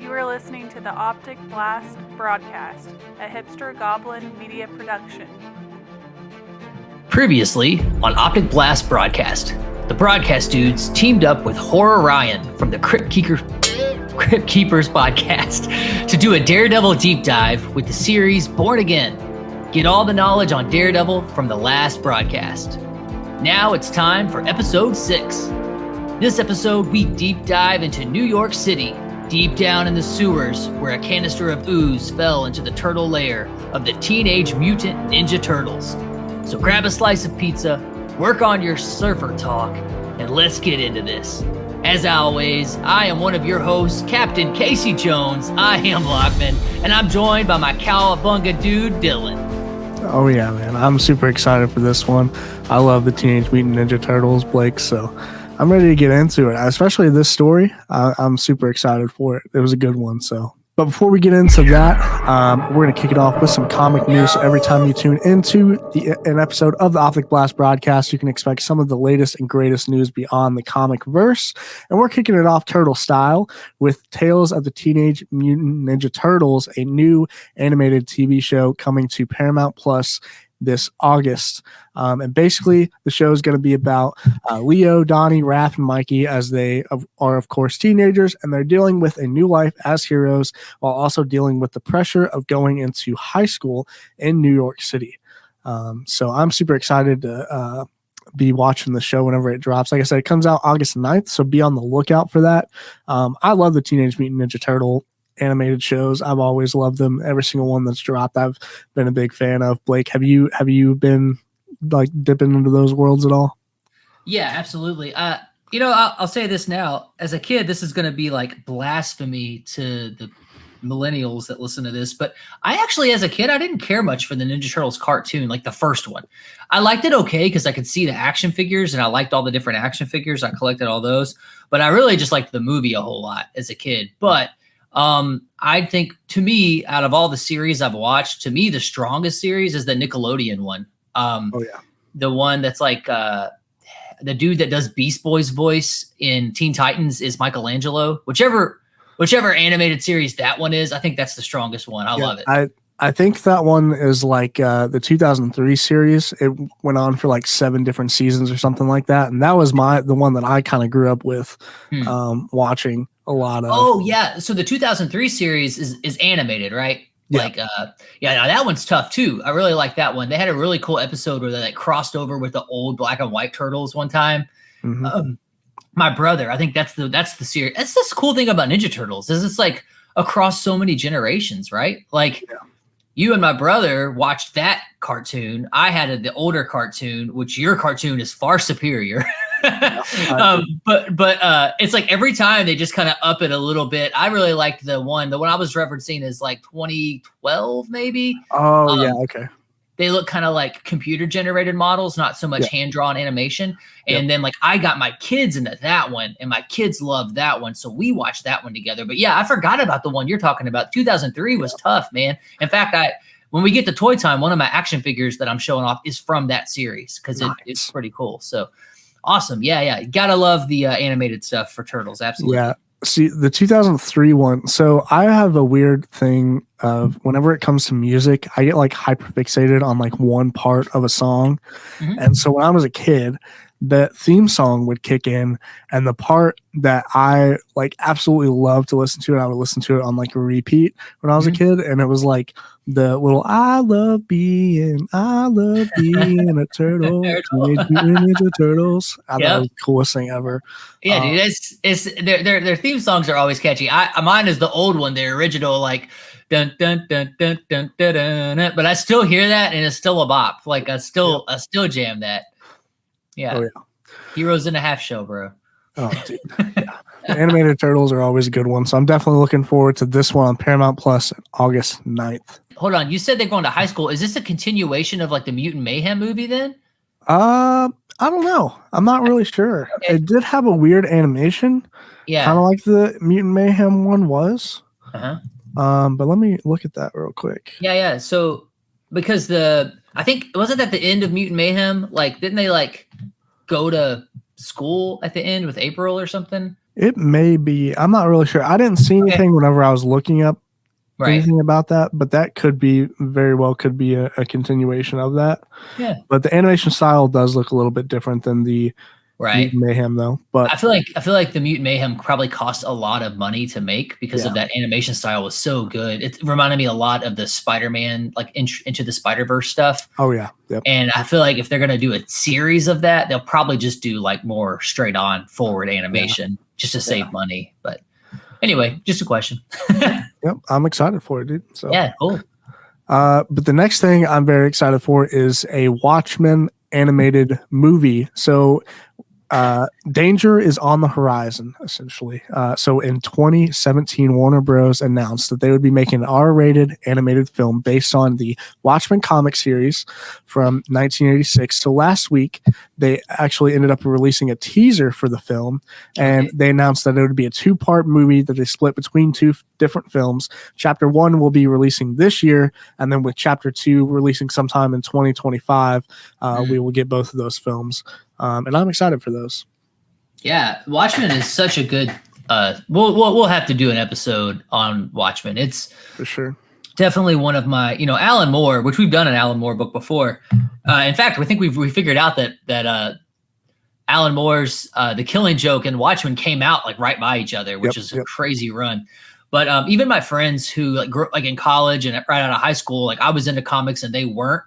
You are listening to the Optic Blast Broadcast, a hipster goblin media production. Previously on Optic Blast Broadcast, the broadcast dudes teamed up with Horror Ryan from the Crypt Keepers podcast to do a Daredevil deep dive with the series Born Again. Get all the knowledge on Daredevil from the last broadcast. Now it's time for episode 6. This episode, we deep dive into New York City, deep down in the sewers where a canister of ooze fell into the turtle lair of the Teenage Mutant Ninja Turtles. So grab a slice of pizza, work on your surfer talk, and let's get into this. As always, I am one of your hosts, Captain Casey Jones. I am Lockman, and I'm joined by my Cowabunga dude, Dylan. Oh yeah, man. I'm super excited for this one. I love the Teenage Mutant Ninja Turtles, Blake, so I'm ready to get into it, especially this story. I'm super excited for it. It was a good one. But before we get into that, we're going to kick it off with some comic news. So every time you tune into an episode of the Optic Blast Broadcast, you can expect some of the latest and greatest news beyond the comic verse. And we're kicking it off turtle style with Tales of the Teenage Mutant Ninja Turtles, a new animated TV show coming to Paramount Plus this August. And basically the show is going to be about Leo, Donnie, Raph, and Mikey as they are, of course, teenagers, and they're dealing with a new life as heroes while also dealing with the pressure of going into high school in New York City. So I'm super excited to be watching the show whenever it drops. Like I said, it comes out August 9th, so be on the lookout for that. I love the Teenage Mutant Ninja Turtle animated shows. I've always loved them. Every single one that's dropped, I've been a big fan of. Blake, have you been like dipping into those worlds at all? Yeah, absolutely. I'll say this now. As a kid, this is going to be like blasphemy to the millennials that listen to this, but I actually, as a kid, I didn't care much for the Ninja Turtles cartoon, like the first one. I liked it okay because I could see the action figures and I liked all the different action figures. I collected all those, but I really just liked the movie a whole lot as a kid. But I think, to me, out of all the series I've watched, to me the strongest series is the Nickelodeon one. The one that's like the dude that does Beast Boy's voice in Teen Titans is Michelangelo. Whichever animated series that one is, I think that's the strongest one. I love it. I think that one is like the 2003 series. It went on for like 7 different seasons or something like that, and that was the one that I kind of grew up with watching a lot of. Oh yeah, so the 2003 series is animated, right? Yeah. Now that one's tough too. I really like that one. They had a really cool episode where they like crossed over with the old black and white turtles one time. Mm-hmm. My brother, I think that's the series. That's this cool thing about Ninja Turtles is it's like across so many generations, right? Like you and my brother watched that cartoon. I had the older cartoon, which your cartoon is far superior. But it's like every time they just kind of up it a little bit. I really liked the one I was referencing is like 2012 maybe. Oh yeah, okay. They look kind of like computer generated models, not so much hand drawn animation. And then like I got my kids into that one, and my kids loved that one, so we watched that one together. But yeah, I forgot about the one you're talking about. 2003 was tough, man. In fact, when we get to Toy Time, one of my action figures that I'm showing off is from that series because it's pretty cool. So. Awesome. Yeah. You gotta love the animated stuff for Turtles. Absolutely. Yeah. See, the 2003 one. So I have a weird thing of whenever it comes to music, I get like hyperfixated on like one part of a song. Mm-hmm. And so when I was a kid, the theme song would kick in, and the part that I like absolutely love to listen to, and I would listen to it on like a repeat when I was a kid, and it was like the little I love being a turtle, Teenage Mutant Ninja Turtles. I thought it was the coolest thing ever. Yeah, dude, it's their theme songs are always catchy. Mine is the old one, the original, like dun dun dun dun dun dun dun, dun, but I still hear that and it's still a bop. Like I still jam that. Yeah. Oh, yeah. Heroes in a Half Show, bro. Oh, dude. Yeah. The animated Turtles are always a good one. So I'm definitely looking forward to this one on Paramount Plus August 9th. Hold on. You said they're going to high school. Is this a continuation of like the Mutant Mayhem movie then? I don't know. I'm not really sure. Okay. It did have a weird animation. Yeah. Kind of like the Mutant Mayhem one was. Uh-huh. But let me look at that real quick. Yeah. So because I think wasn't that the end of Mutant Mayhem? Like, didn't they like go to school at the end with April or something? It may be. I'm not really sure. I didn't see anything whenever I was looking up anything about that, but that could be very well could be a continuation of that. Yeah. But the animation style does look a little bit different than the Mutant Mayhem, though. But I feel like the Mutant Mayhem probably cost a lot of money to make because of that animation style was so good. It reminded me a lot of the Spider-Man, like Into the Spider-Verse stuff. Oh yeah. Yep. And I feel like if they're gonna do a series of that, they'll probably just do like more straight on forward animation just to save money. But anyway, just a question. Yep, I'm excited for it, dude. So yeah, cool. But the next thing I'm very excited for is a Watchmen animated movie. So danger is on the horizon, essentially. So in 2017, Warner Bros. Announced that they would be making an R-rated animated film based on the Watchmen comic series from 1986. So last week, they actually ended up releasing a teaser for the film, and they announced that it would be a 2-part movie that they split between 2 different films. Chapter 1 will be releasing this year, and then with Chapter 2 releasing sometime in 2025, we will get both of those films. And I'm excited for those. Yeah, Watchmen is such a good. We'll have to do an episode on Watchmen. It's for sure definitely one of my, Alan Moore, which we've done an Alan Moore book before. In fact, I think we figured out that Alan Moore's The Killing Joke and Watchmen came out like right by each other, which is a crazy run. But even my friends who like grew like in college and right out of high school, like I was into comics and they weren't.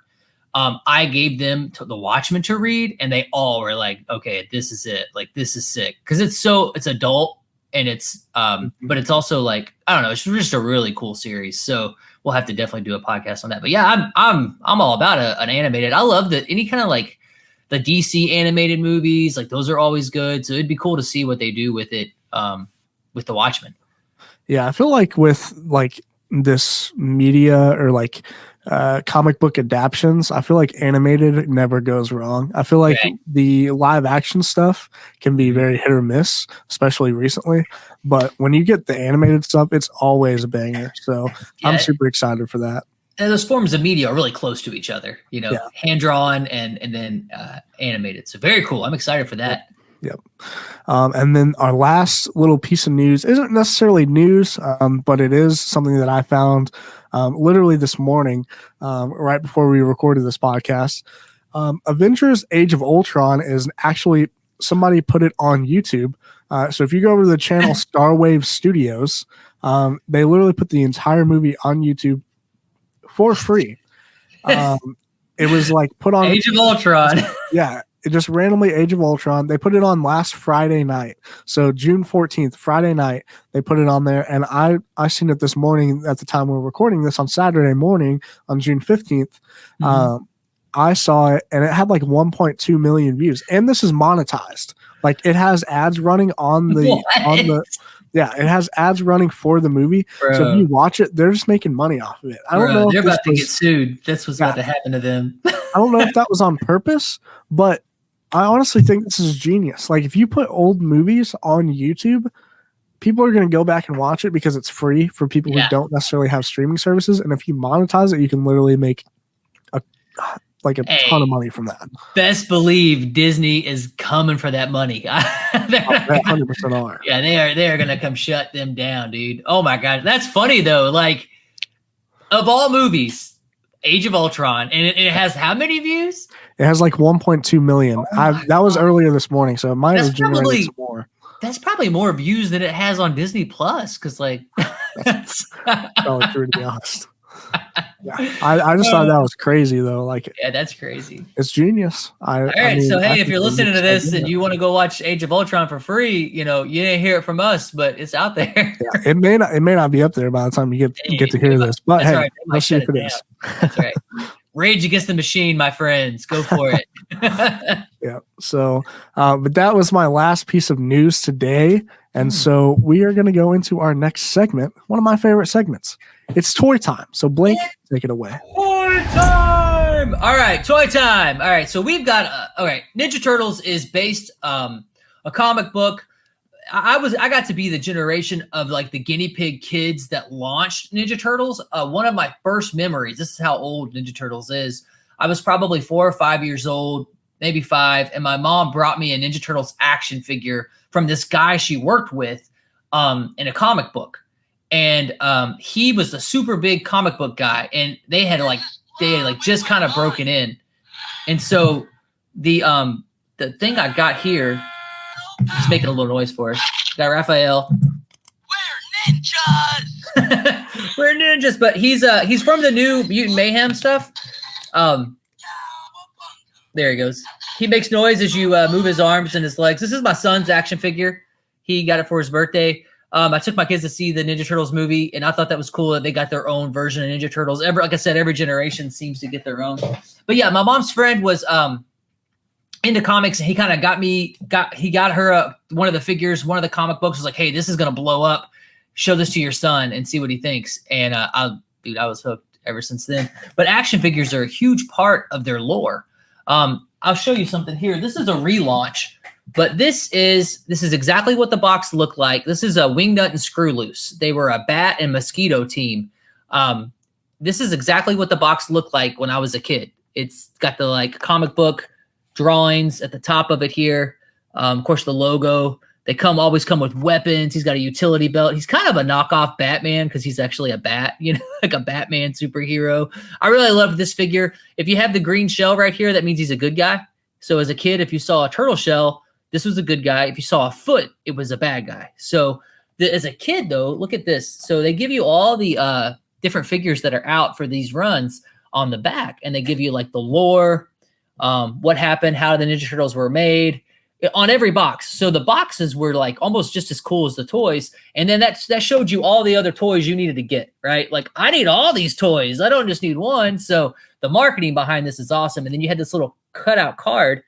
I gave them the Watchmen to read, and they all were like, "Okay, this is it. Like, this is sick." Because it's adult, and it's but it's also like I don't know. It's just a really cool series. So we'll have to definitely do a podcast on that. But yeah, I'm all about an animated. I love that any kind of like the DC animated movies. Like those are always good. So it'd be cool to see what they do with it with the Watchmen. Yeah, I feel like with like this media or like comic book adaptions, I feel like animated never goes wrong. I feel like the live action stuff can be very hit or miss, especially recently. But when you get the animated stuff, it's always a banger. So I'm super excited for that. And those forms of media are really close to each other, hand drawn and then animated. So very cool. I'm excited for that. Yep. And then our last little piece of news isn't necessarily news, but it is something that I found literally this morning, right before we recorded this podcast. Avengers Age of Ultron is actually somebody put it on YouTube. So if you go over to the channel Starwave Studios, they literally put the entire movie on YouTube for free. It was like put on Age of Ultron. Yeah. It just randomly Age of Ultron. They put it on last Friday night. So June 14th, Friday night, they put it on there. And I seen it this morning at the time we were recording this on Saturday morning on June 15th. I saw it and it had like 1.2 million views. And this is monetized. Like it has ads running it has ads running for the movie. Bro. So if you watch it, they're just making money off of it. I don't know if they're about to get sued. That's what's about to happen to them. I don't know if that was on purpose, but I honestly think this is genius. Like if you put old movies on YouTube, people are going to go back and watch it because it's free for people who don't necessarily have streaming services. And if you monetize it, you can literally make a ton of money from that. Best believe Disney is coming for that money. They 100% are. Yeah, they are going to come shut them down, dude. Oh my God. That's funny though. Like of all movies, Age of Ultron, and it has how many views? It has like 1.2 million. That was earlier this morning, so it might have generated some more. That's probably more views than it has on Disney Plus, because like that's probably true, to be honest. Yeah, I just thought that was crazy though. Like, yeah, that's crazy. It's genius. All right, so hey, if you're listening to this and you want to go watch Age of Ultron for free, you didn't hear it from us, but it's out there. Yeah, it may not be up there by the time you get to hear this, but hey, let's see if it is. That's right. Rage Against the Machine, my friends. Go for it. Yeah. So, but that was my last piece of news today. And so we are going to go into our next segment, one of my favorite segments. It's toy time. So Blake, take it away. Toy time. All right. Toy time. All right. So we've got, Ninja Turtles is based a comic book. I got to be the generation of like the guinea pig kids that launched Ninja Turtles. One of my first memories, this is how old Ninja Turtles is. I was probably 4 or 5 years old, maybe 5. And my mom brought me a Ninja Turtles action figure from this guy she worked with in a comic book. And he was the super big comic book guy, and they had just kind of broken in. And so the thing I got here, he's making a little noise for us. Got Raphael. We're ninjas. We're ninjas, but he's from the new Mutant Mayhem stuff. There he goes. He makes noise as you move his arms and his legs. This is my son's action figure. He got it for his birthday. I took my kids to see the Ninja Turtles movie, and I thought that was cool that they got their own version of Ninja Turtles. Like I said, every generation seems to get their own. But yeah, my mom's friend was into comics, and he kind of got her one of the figures, one of the comic books. Was like, hey, this is gonna blow up. Show this to your son and see what he thinks. And I was hooked ever since then. But action figures are a huge part of their lore. I'll show you something here. This is a relaunch. But this is exactly what the box looked like. This is a Wingnut and Screwloose. They were a bat and mosquito team. This is exactly what the box looked like when I was a kid. It's got the comic book drawings at the top of it here. Of course, the logo. They always come with weapons. He's got a utility belt. He's kind of a knockoff Batman because he's actually a bat, like a Batman superhero. I really love this figure. If you have the green shell right here, that means he's a good guy. So as a kid, if you saw a turtle shell, this was a good guy. If you saw a foot, it was a bad guy. So as a kid, though, look at this. So they give you all the different figures that are out for these runs on the back. And they give you the lore, what happened, how the Ninja Turtles were made on every box. So the boxes were almost just as cool as the toys. And then that showed you all the other toys you needed to get, right? I need all these toys. I don't just need one. So the marketing behind this is awesome. And then you had this little cutout card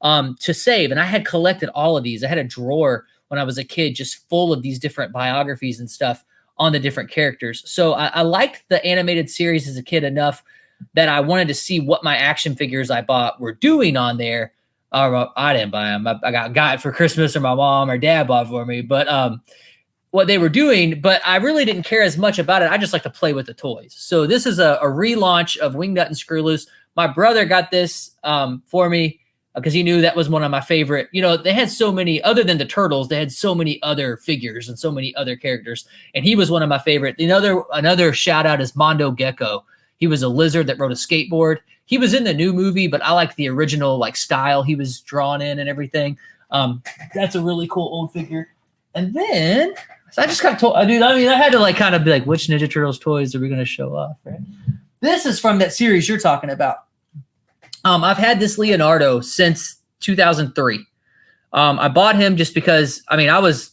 to save. And I had collected all of these. I had a drawer when I was a kid just full of these different biographies and stuff on the different characters. So I liked the animated series as a kid enough that I wanted to see what my action figures I bought were doing on there. I didn't buy them. I got it for Christmas, or my mom or dad bought for me. But what they were doing, but I really didn't care as much about it. I just like to play with the toys. So this is a relaunch of Wingnut and Screwloose. My brother got this for me because he knew that was one of my favorite. They had so many, other than the Turtles, they had so many other figures and so many other characters. And he was one of my favorite. Another shout out is Mondo Gecko. He was a lizard that rode a skateboard. He was in the new movie, but I like the original style he was drawn in and everything. That's a really cool old figure. And then so I just got told, dude, I had to kind of be which Ninja Turtles toys are we going to show off, right? This is from that series you're talking about. I've had this Leonardo since 2003. I bought him just because, I was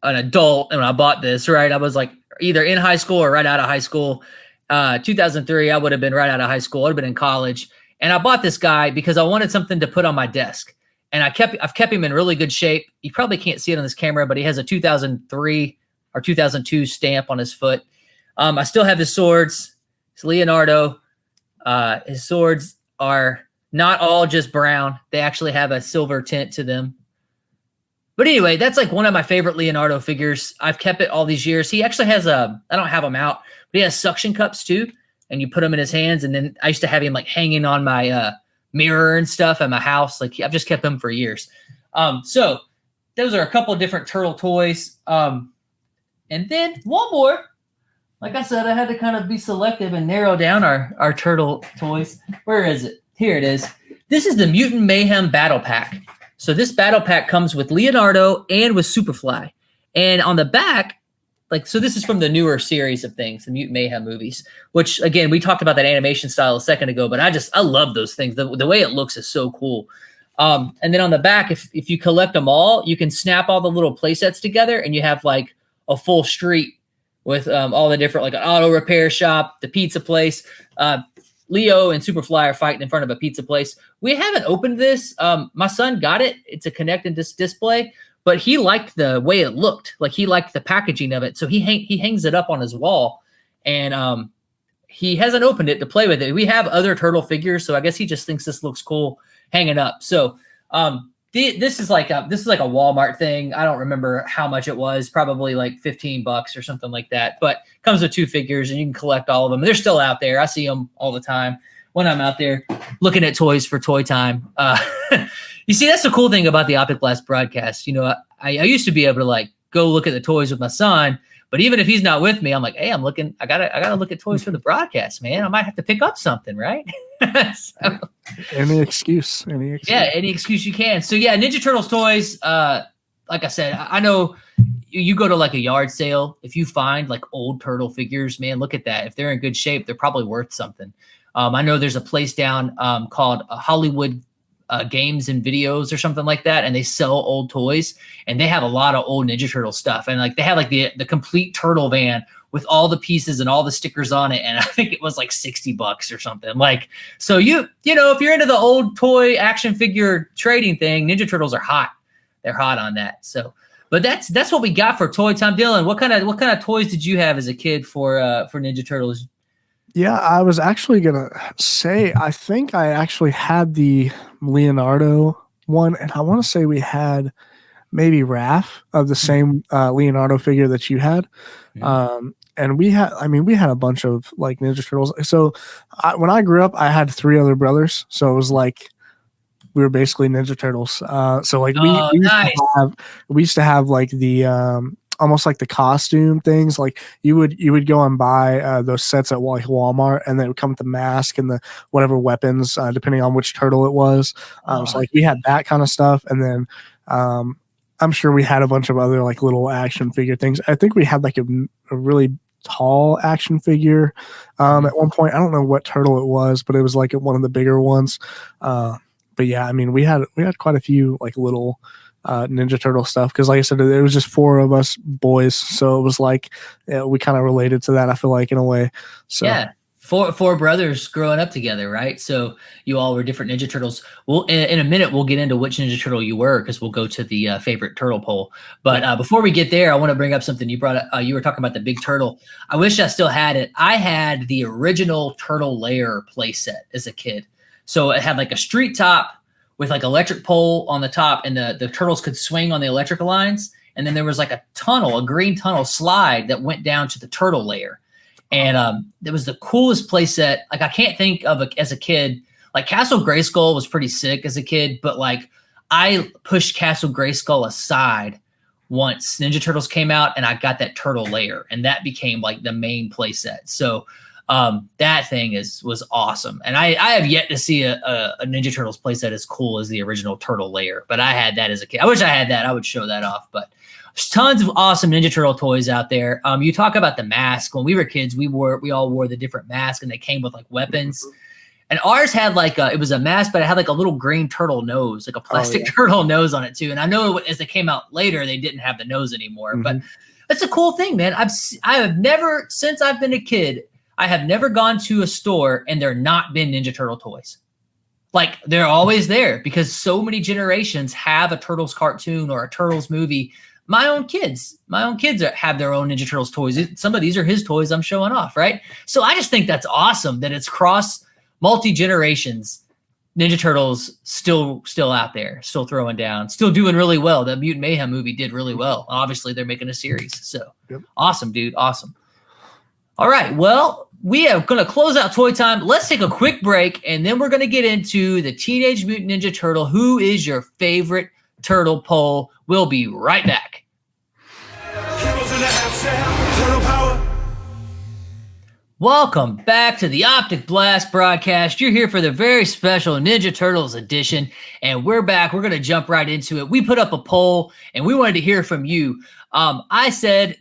an adult when I bought this, right? I was either in high school or right out of high school. 2003, I would have been right out of high school. I'd have been in college. And I bought this guy because I wanted something to put on my desk. And I've kept him in really good shape. You probably can't see it on this camera, but he has a 2003 or 2002 stamp on his foot. I still have his swords. It's Leonardo. His swords are not all just brown. They actually have a silver tint to them. But anyway, that's one of my favorite Leonardo figures. I've kept it all these years. He actually has I don't have them out, but he has suction cups too. And you put them in his hands. And then I used to have him hanging on my mirror and stuff at my house. I've just kept them for years. So those are a couple of different turtle toys. And then one more. Like I said, I had to kind of be selective and narrow down our turtle toys. Where is it? Here it is. This is the Mutant Mayhem Battle Pack. So this battle pack comes with Leonardo and with Superfly. And on the back, so this is from the newer series of things, the Mutant Mayhem movies, which, again, we talked about that animation style a second ago, but I love those things. The way it looks is so cool. And then on the back, if you collect them all, you can snap all the little play sets together, and you have a full street with all the different, an auto repair shop, the pizza place. Leo and Superfly are fighting in front of a pizza place. We haven't opened this. My son got it. It's a connect and display, but he liked the way it looked. He liked the packaging of it. So he hangs it up on his wall, and he hasn't opened it to play with it. We have other turtle figures, so I guess he just thinks this looks cool hanging up. So this is like a Walmart thing. I don't remember how much it was, probably $15 or something like that, but comes with two figures and you can collect all of them. They're still out there. I see them all the time when I'm out there looking at toys for toy time. You see, that's the cool thing about the Optic Blast broadcast. You know, I used to be able to like go look at the toys with my son, but even if he's not with me, I'm like, hey, I gotta look at toys for the broadcast, man. I might have to pick up something, right? So, Any excuse. yeah, any excuse you can. So yeah, Ninja Turtles toys. Like I said, I know you go to like a yard sale. If you find like old turtle figures, man, look at that. If they're in good shape, they're probably worth something. I know there's a place down called Hollywood Games and Videos or something like that, and they sell old toys, and they have a lot of old Ninja Turtle stuff, and like they have like the complete turtle van with all the pieces and all the stickers on it, and I think it was like $60 or something. Like, so you know, if you're into the old toy action figure trading thing, Ninja Turtles are hot. They're hot on that. So, but that's what we got for toy time. Dylan, what kind of toys did you have as a kid for Ninja Turtles? Yeah, I was actually gonna say I think I actually had the Leonardo one, and I want to say we had maybe Raph of the same Leonardo figure that you had. And we had a bunch of like Ninja Turtles. So when I grew up, I had 3 other brothers, so it was like we were basically Ninja Turtles. So like we used to have like the almost like the costume things. Like you would go and buy those sets at Walmart, and they would come with the mask and the whatever weapons, depending on which turtle it was. So like we had that kind of stuff, and then I'm sure we had a bunch of other like little action figure things. I think we had like a really tall action figure at one point. I don't know what turtle it was, but it was like one of the bigger ones. But yeah, I mean, we had quite a few like little Ninja Turtle stuff, because like I said, there was just 4 of us boys, so it was like we kind of related to that, I feel like, in a way. So yeah, four brothers growing up together, right? So you all were different Ninja Turtles. Well, in a minute we'll get into which Ninja Turtle you were, because we'll go to the favorite turtle poll. But before we get there, I want to bring up something you brought up. You were talking about the big turtle. I wish I still had it. I had the original Turtle Lair playset as a kid. So it had like a street top with like electric pole on the top, and the turtles could swing on the electrical lines. And then there was like a green tunnel slide that went down to the Turtle Lair. And it was the coolest playset. Like I can't think of as a kid, like Castle Grayskull was pretty sick as a kid, but like I pushed Castle Grayskull aside once Ninja Turtles came out, and I got that Turtle Lair, and that became like the main playset. So that thing was awesome. And I have yet to see a Ninja Turtles playset as cool as the original Turtle Lair, but I had that as a kid. I wish I had that. I would show that off, but there's tons of awesome Ninja Turtle toys out there. You talk about the mask. When we were kids, we all wore the different masks, and they came with like weapons. And ours had like it was a mask, but it had like a little green turtle nose, like a plastic turtle nose on it too. And I know as they came out later, they didn't have the nose anymore, but that's a cool thing, man. I have never, since I've been a kid, I have never gone to a store and there not been Ninja Turtle toys. Like they're always there, because so many generations have a Turtles cartoon or a Turtles movie. My own kids have their own Ninja Turtles toys. Some of these are his toys I'm showing off, right? So I just think that's awesome that it's cross multi-generations. Ninja Turtles still out there, still throwing down, still doing really well. The Mutant Mayhem movie did really well. Obviously, they're making a series. So Awesome, dude. Awesome. All right. Well, we are going to close out toy time. Let's take a quick break, and then we're going to get into the Teenage Mutant Ninja Turtle. Who is your favorite turtle poll? We'll be right back. Welcome back to the Optic Blast Broadcast. You're here for the very special Ninja Turtles edition, and we're back. We're going to jump right into it. We put up a poll, and we wanted to hear from you. I said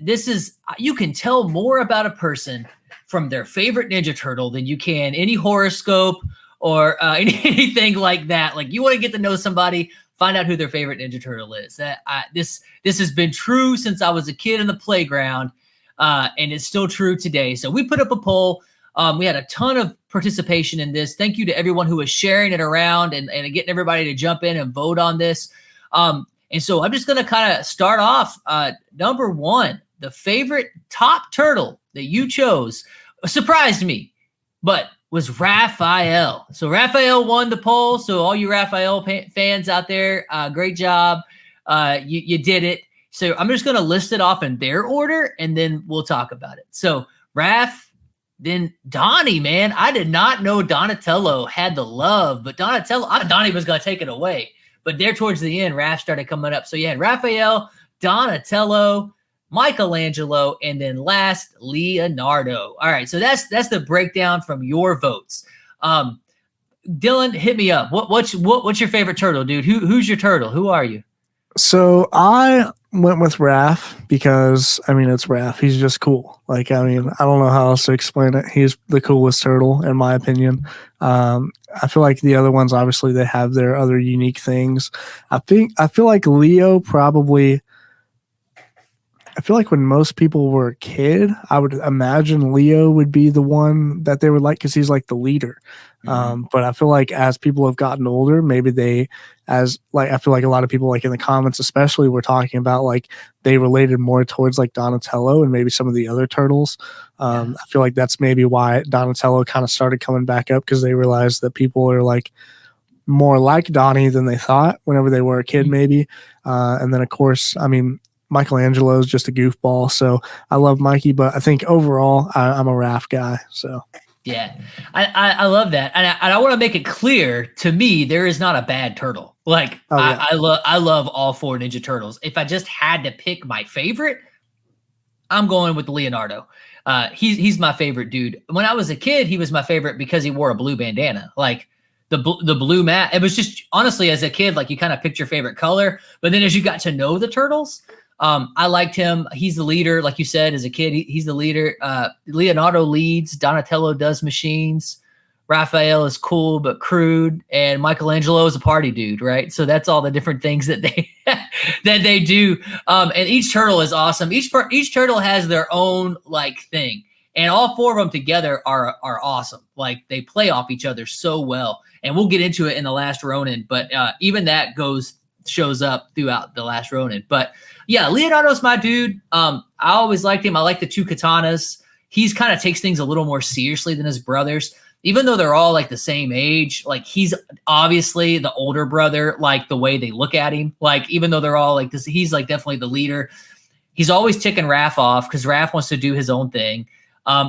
you can tell more about a person from their favorite Ninja Turtle than you can any horoscope or anything like that. Like you want to get to know somebody, find out who their favorite Ninja Turtle is. This has been true since I was a kid in the playground, and it's still true today. So we put up a poll. We had a ton of participation in this. Thank you to everyone who was sharing it around and getting everybody to jump in and vote on this. And so I'm just going to kind of start off. Number 1, the favorite top turtle that you chose surprised me, but was Raphael. So Raphael won the poll. So all you Raphael fans out there, great job. You did it. So I'm just going to list it off in their order, and then we'll talk about it. So Raph, then Donnie, man. I did not know Donatello had the love, but Donnie was going to take it away. But there towards the end, Raph started coming up. So you had Raphael, Donatello, Michelangelo, and then last Leonardo. All right, so that's the breakdown from your votes. Dylan, hit me up. What's your favorite turtle, dude? Who's your turtle? Who are you? So I went with Raph because, I mean, it's Raph. He's just cool. Like, I mean, I don't know how else to explain it. He's the coolest turtle, in my opinion. I feel like the other ones, obviously, they have their other unique things. I feel like Leo probably... I feel like when most people were a kid, I would imagine Leo would be the one that they would like because he's like the leader. But I feel like as people have gotten older, maybe I feel like a lot of people like in the comments especially were talking about like they related more towards like Donatello and maybe some of the other turtles. I feel like that's maybe why Donatello kind of started coming back up because they realized that people are like more like Donnie than they thought whenever they were a kid maybe. And then of course, I mean, Michelangelo is just a goofball, so I love Mikey, but I think overall I'm a Raph guy. So yeah, I love that, and I want to make it clear to me there is not a bad turtle. Like I love all 4 Ninja Turtles. If I just had to pick my favorite, I'm going with Leonardo. He's my favorite dude. When I was a kid, he was my favorite because he wore a blue bandana, like. The blue mat. It was just honestly as a kid, like you kind of picked your favorite color, but then as you got to know the turtles, I liked him. He's the leader, like you said, as a kid. He's the leader. Leonardo leads. Donatello does machines. Raphael is cool but crude, and Michelangelo is a party dude, right? So that's all the different things that they do. And each turtle is awesome. Each turtle has their own like thing, and all 4 of them together are awesome. Like they play off each other so well. And we'll get into it in the Last Ronin, but even that shows up throughout the Last Ronin. But yeah, Leonardo's my dude. I always liked him. I like the 2 katanas. He's kind of takes things a little more seriously than his brothers, even though they're all like the same age. Like he's obviously the older brother, like the way they look at him. Like even though they're all like this, he's like definitely the leader. He's always ticking Raph off because Raph wants to do his own thing.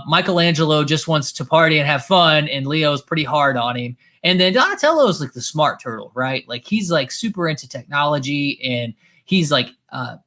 Michelangelo just wants to party and have fun, and Leo's pretty hard on him. And then Donatello is like the smart turtle, right? Like he's like super into technology and he's like,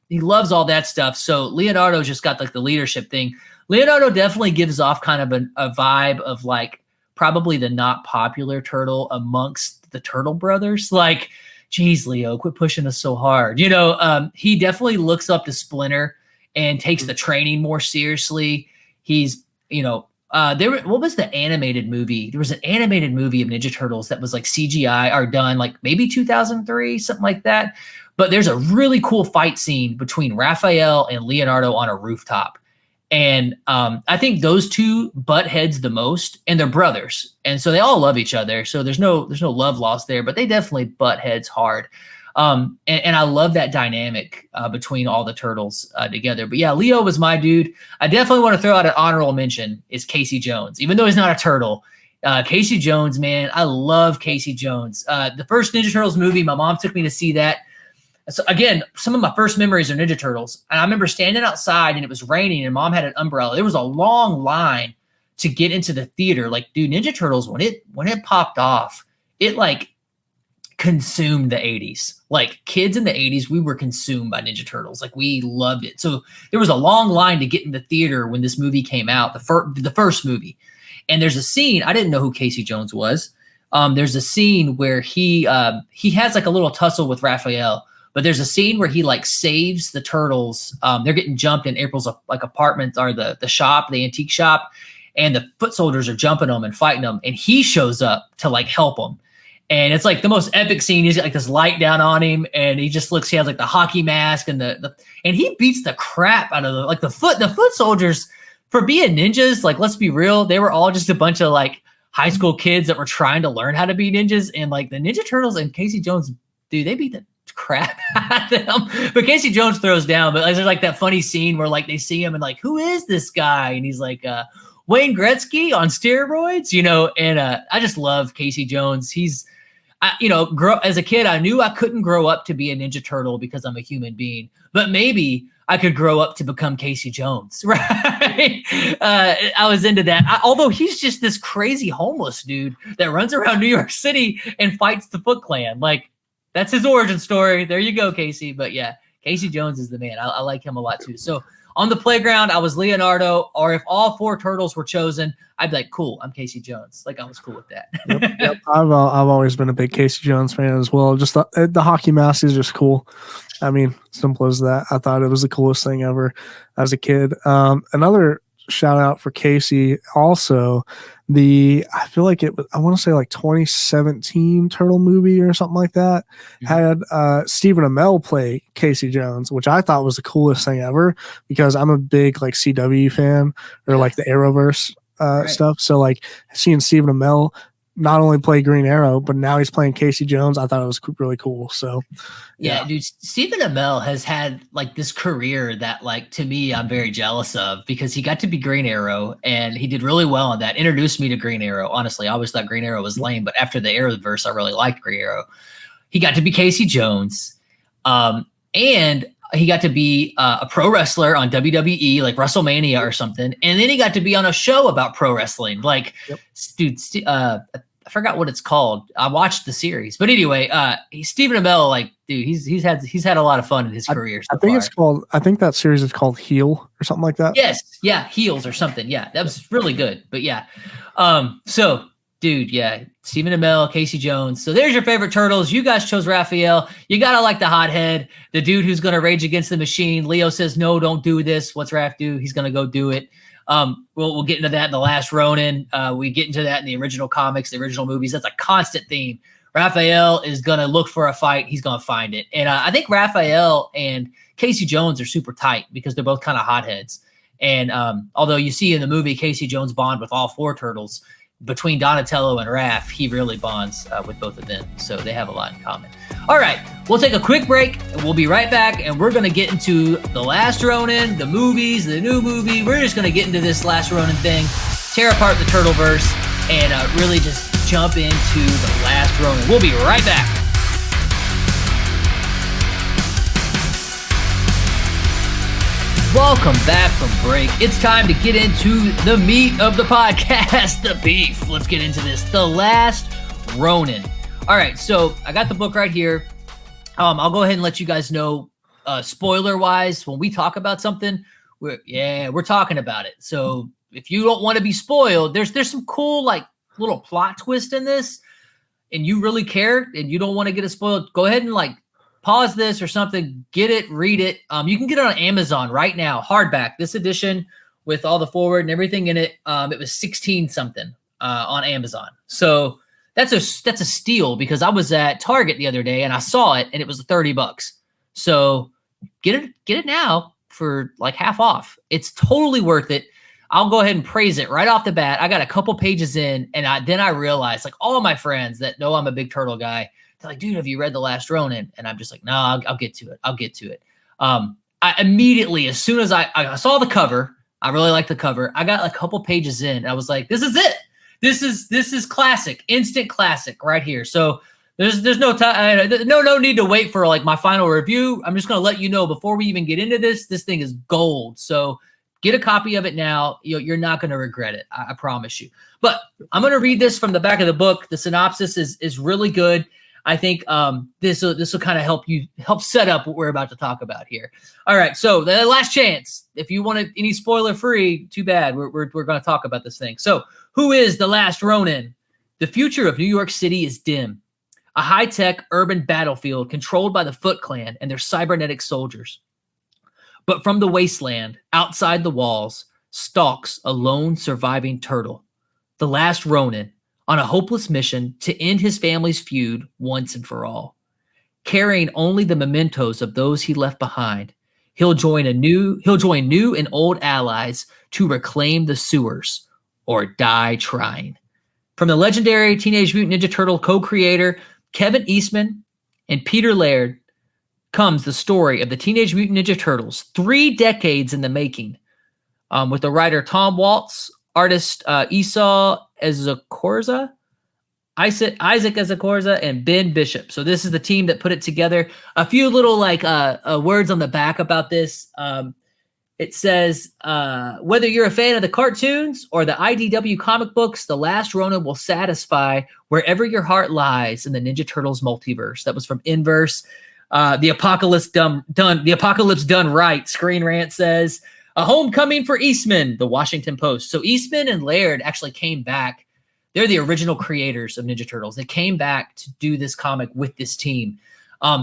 he loves all that stuff. So Leonardo just got like the leadership thing. Leonardo definitely gives off kind of a vibe of like probably the not popular turtle amongst the turtle brothers. Like, geez, Leo, quit pushing us so hard. You know, he definitely looks up to Splinter and takes the training more seriously. He's, you know, what was the animated movie? There was an animated movie of Ninja Turtles that was like CGI or done like maybe 2003, something like that. But there's a really cool fight scene between Raphael and Leonardo on a rooftop. And I think those 2 butt heads the most, and they're brothers. And so they all love each other. So there's no love lost there, but they definitely butt heads hard. And I love that dynamic between all the turtles together. But yeah, Leo was my dude. I definitely want to throw out an honorable mention is Casey Jones, even though he's not a turtle. Casey Jones, man, I love Casey Jones. The first Ninja Turtles movie, my mom took me to see that. So again, some of my first memories are Ninja Turtles. And I remember standing outside and it was raining and mom had an umbrella. There was a long line to get into the theater. Like, dude, Ninja Turtles, when it popped off, it like consumed the 80s. Like kids in the 80s, we were consumed by Ninja Turtles. Like we loved it. So there was a long line to get in the theater when this movie came out, the first movie. And there's a scene, I didn't know who Casey Jones was. There's a scene where he has like a little tussle with Raphael, but there's a scene where he like saves the turtles. They're getting jumped in April's like apartment or the shop, the antique shop, and the foot soldiers are jumping them and fighting them. And he shows up to like help them. And it's like the most epic scene. He's got like this light down on him, and he just looks. He has like the hockey mask and and he beats the crap out of the foot soldiers for being ninjas. Like, let's be real, they were all just a bunch of like high school kids that were trying to learn how to be ninjas. And like the Ninja Turtles and Casey Jones, dude, they beat the crap out of them. But Casey Jones throws down. But there's like that funny scene where like they see him and like, who is this guy? And he's like, Wayne Gretzky on steroids, you know. And I just love Casey Jones. He's as a kid, I knew I couldn't grow up to be a Ninja Turtle because I'm a human being, but maybe I could grow up to become Casey Jones, right? I was into that. Although he's just this crazy homeless dude that runs around New York City and fights the Foot Clan. Like, That's his origin story. There you go, Casey. But yeah, Casey Jones is the man. I like him a lot too. So on the playground, I was Leonardo, or if all 4 turtles were chosen, I'd be like, cool, I'm Casey Jones. Like, I was cool with that. Yep. I've always been a big Casey Jones fan as well. Just the hockey mask is just cool. I mean, simple as that. I thought it was the coolest thing ever as a kid. Another shout out for Casey. Also, I feel like I want to say like 2017 Turtle movie or something like that had Stephen Amell play Casey Jones, which I thought was the coolest thing ever because I'm a big like CW fan or like the Arrowverse stuff. So like seeing Stephen Amell not only play Green Arrow, but now he's playing Casey Jones. I thought it was really cool. So, yeah, dude, Stephen Amell has had like this career that, like, to me, I'm very jealous of because he got to be Green Arrow and he did really well on that. Introduced me to Green Arrow. Honestly, I always thought Green Arrow was lame, but after the Arrowverse, I really liked Green Arrow. He got to be Casey Jones, and he got to be a pro wrestler on WWE, like WrestleMania or something. And then he got to be on a show about pro wrestling. Like, dude, I forgot what it's called. I watched the series, but anyway, Stephen Amell, like, dude, he's had a lot of fun in his career. I think that series is called Heel or something like that. Yes. Yeah. Heels or something. Yeah. That was really good, but yeah. So dude, yeah, Stephen Amell, Casey Jones. So there's your favorite turtles. You guys chose Raphael. You gotta like the hothead, the dude who's gonna rage against the machine. Leo says, no, don't do this. What's Raph do? He's gonna go do it. We'll get into that in The Last Ronin. We get into that in the original comics, the original movies. That's a constant theme. Raphael is gonna look for a fight. He's gonna find it. And I think Raphael and Casey Jones are super tight because they're both kind of hotheads. And although you see in the movie Casey Jones bond with all 4 turtles, between Donatello and Raph, he really bonds with both of them. So they have a lot in common. All right, we'll take a quick break and we'll be right back. And we're going to get into The Last Ronin, the movies, the new movie. We're just going to get into this Last Ronin thing, tear apart the Turtleverse, and really just jump into The Last Ronin. We'll be right back. Welcome back from break. It's time to get into the meat of the podcast, the beef. Let's get into this. The Last Ronin. All right, so I got the book right here. I'll go ahead and let you guys know, spoiler-wise, when we talk about something, we're talking about it. So if you don't want to be spoiled, there's some cool like little plot twist in this, and you really care, and you don't want to get it spoiled, go ahead and like pause this or something, get it, read it. You can get it on Amazon right now, hardback. This edition with all the forward and everything in it, it was 16 something on Amazon. So that's a steal because I was at Target the other day and I saw it and it was $30. So get it now for like half off. It's totally worth it. I'll go ahead and praise it right off the bat. I got a couple pages in and then I realized, like, all my friends that know I'm a big turtle guy, they're like, dude, have you read The Last Ronin? And I'm just like, no, I'll get to it. I immediately, as soon as I saw the cover, I really liked the cover. I got a couple pages in and I was like, this is it. This is classic, instant classic right here. So there's no time, no need to wait for like my final review. I'm just going to let you know before we even get into this thing is gold. So get a copy of it now. You're not going to regret it. I promise you. But I'm going to read this from the back of the book. The synopsis is really good. I think this will kind of help set up what we're about to talk about here. All right, so the last chance. If you want any spoiler free, too bad. We're going to talk about this thing. So, who is the Last Ronin? The future of New York City is dim. A high-tech urban battlefield controlled by the Foot Clan and their cybernetic soldiers. But from the wasteland, outside the walls, stalks a lone surviving turtle, the Last Ronin, on a hopeless mission to end his family's feud once and for all. Carrying only the mementos of those he left behind, he'll join new and old allies to reclaim the sewers or die trying. From the legendary Teenage Mutant Ninja Turtle co-creator Kevin Eastman and Peter Laird comes the story of the Teenage Mutant Ninja Turtles, 3 decades in the making, with the writer Tom Waltz, artist Isaac Ezekworza, and Ben Bishop. So this is the team that put it together. A few little words on the back about this. It says, whether you're a fan of the cartoons or the IDW comic books, The Last Ronin will satisfy wherever your heart lies in the Ninja Turtles multiverse. That was from Inverse. The Apocalypse done right. Screen Rant says, a homecoming for Eastman, the Washington Post. So Eastman and Laird actually came back. They're the original creators of Ninja Turtles. They came back to do this comic with this team.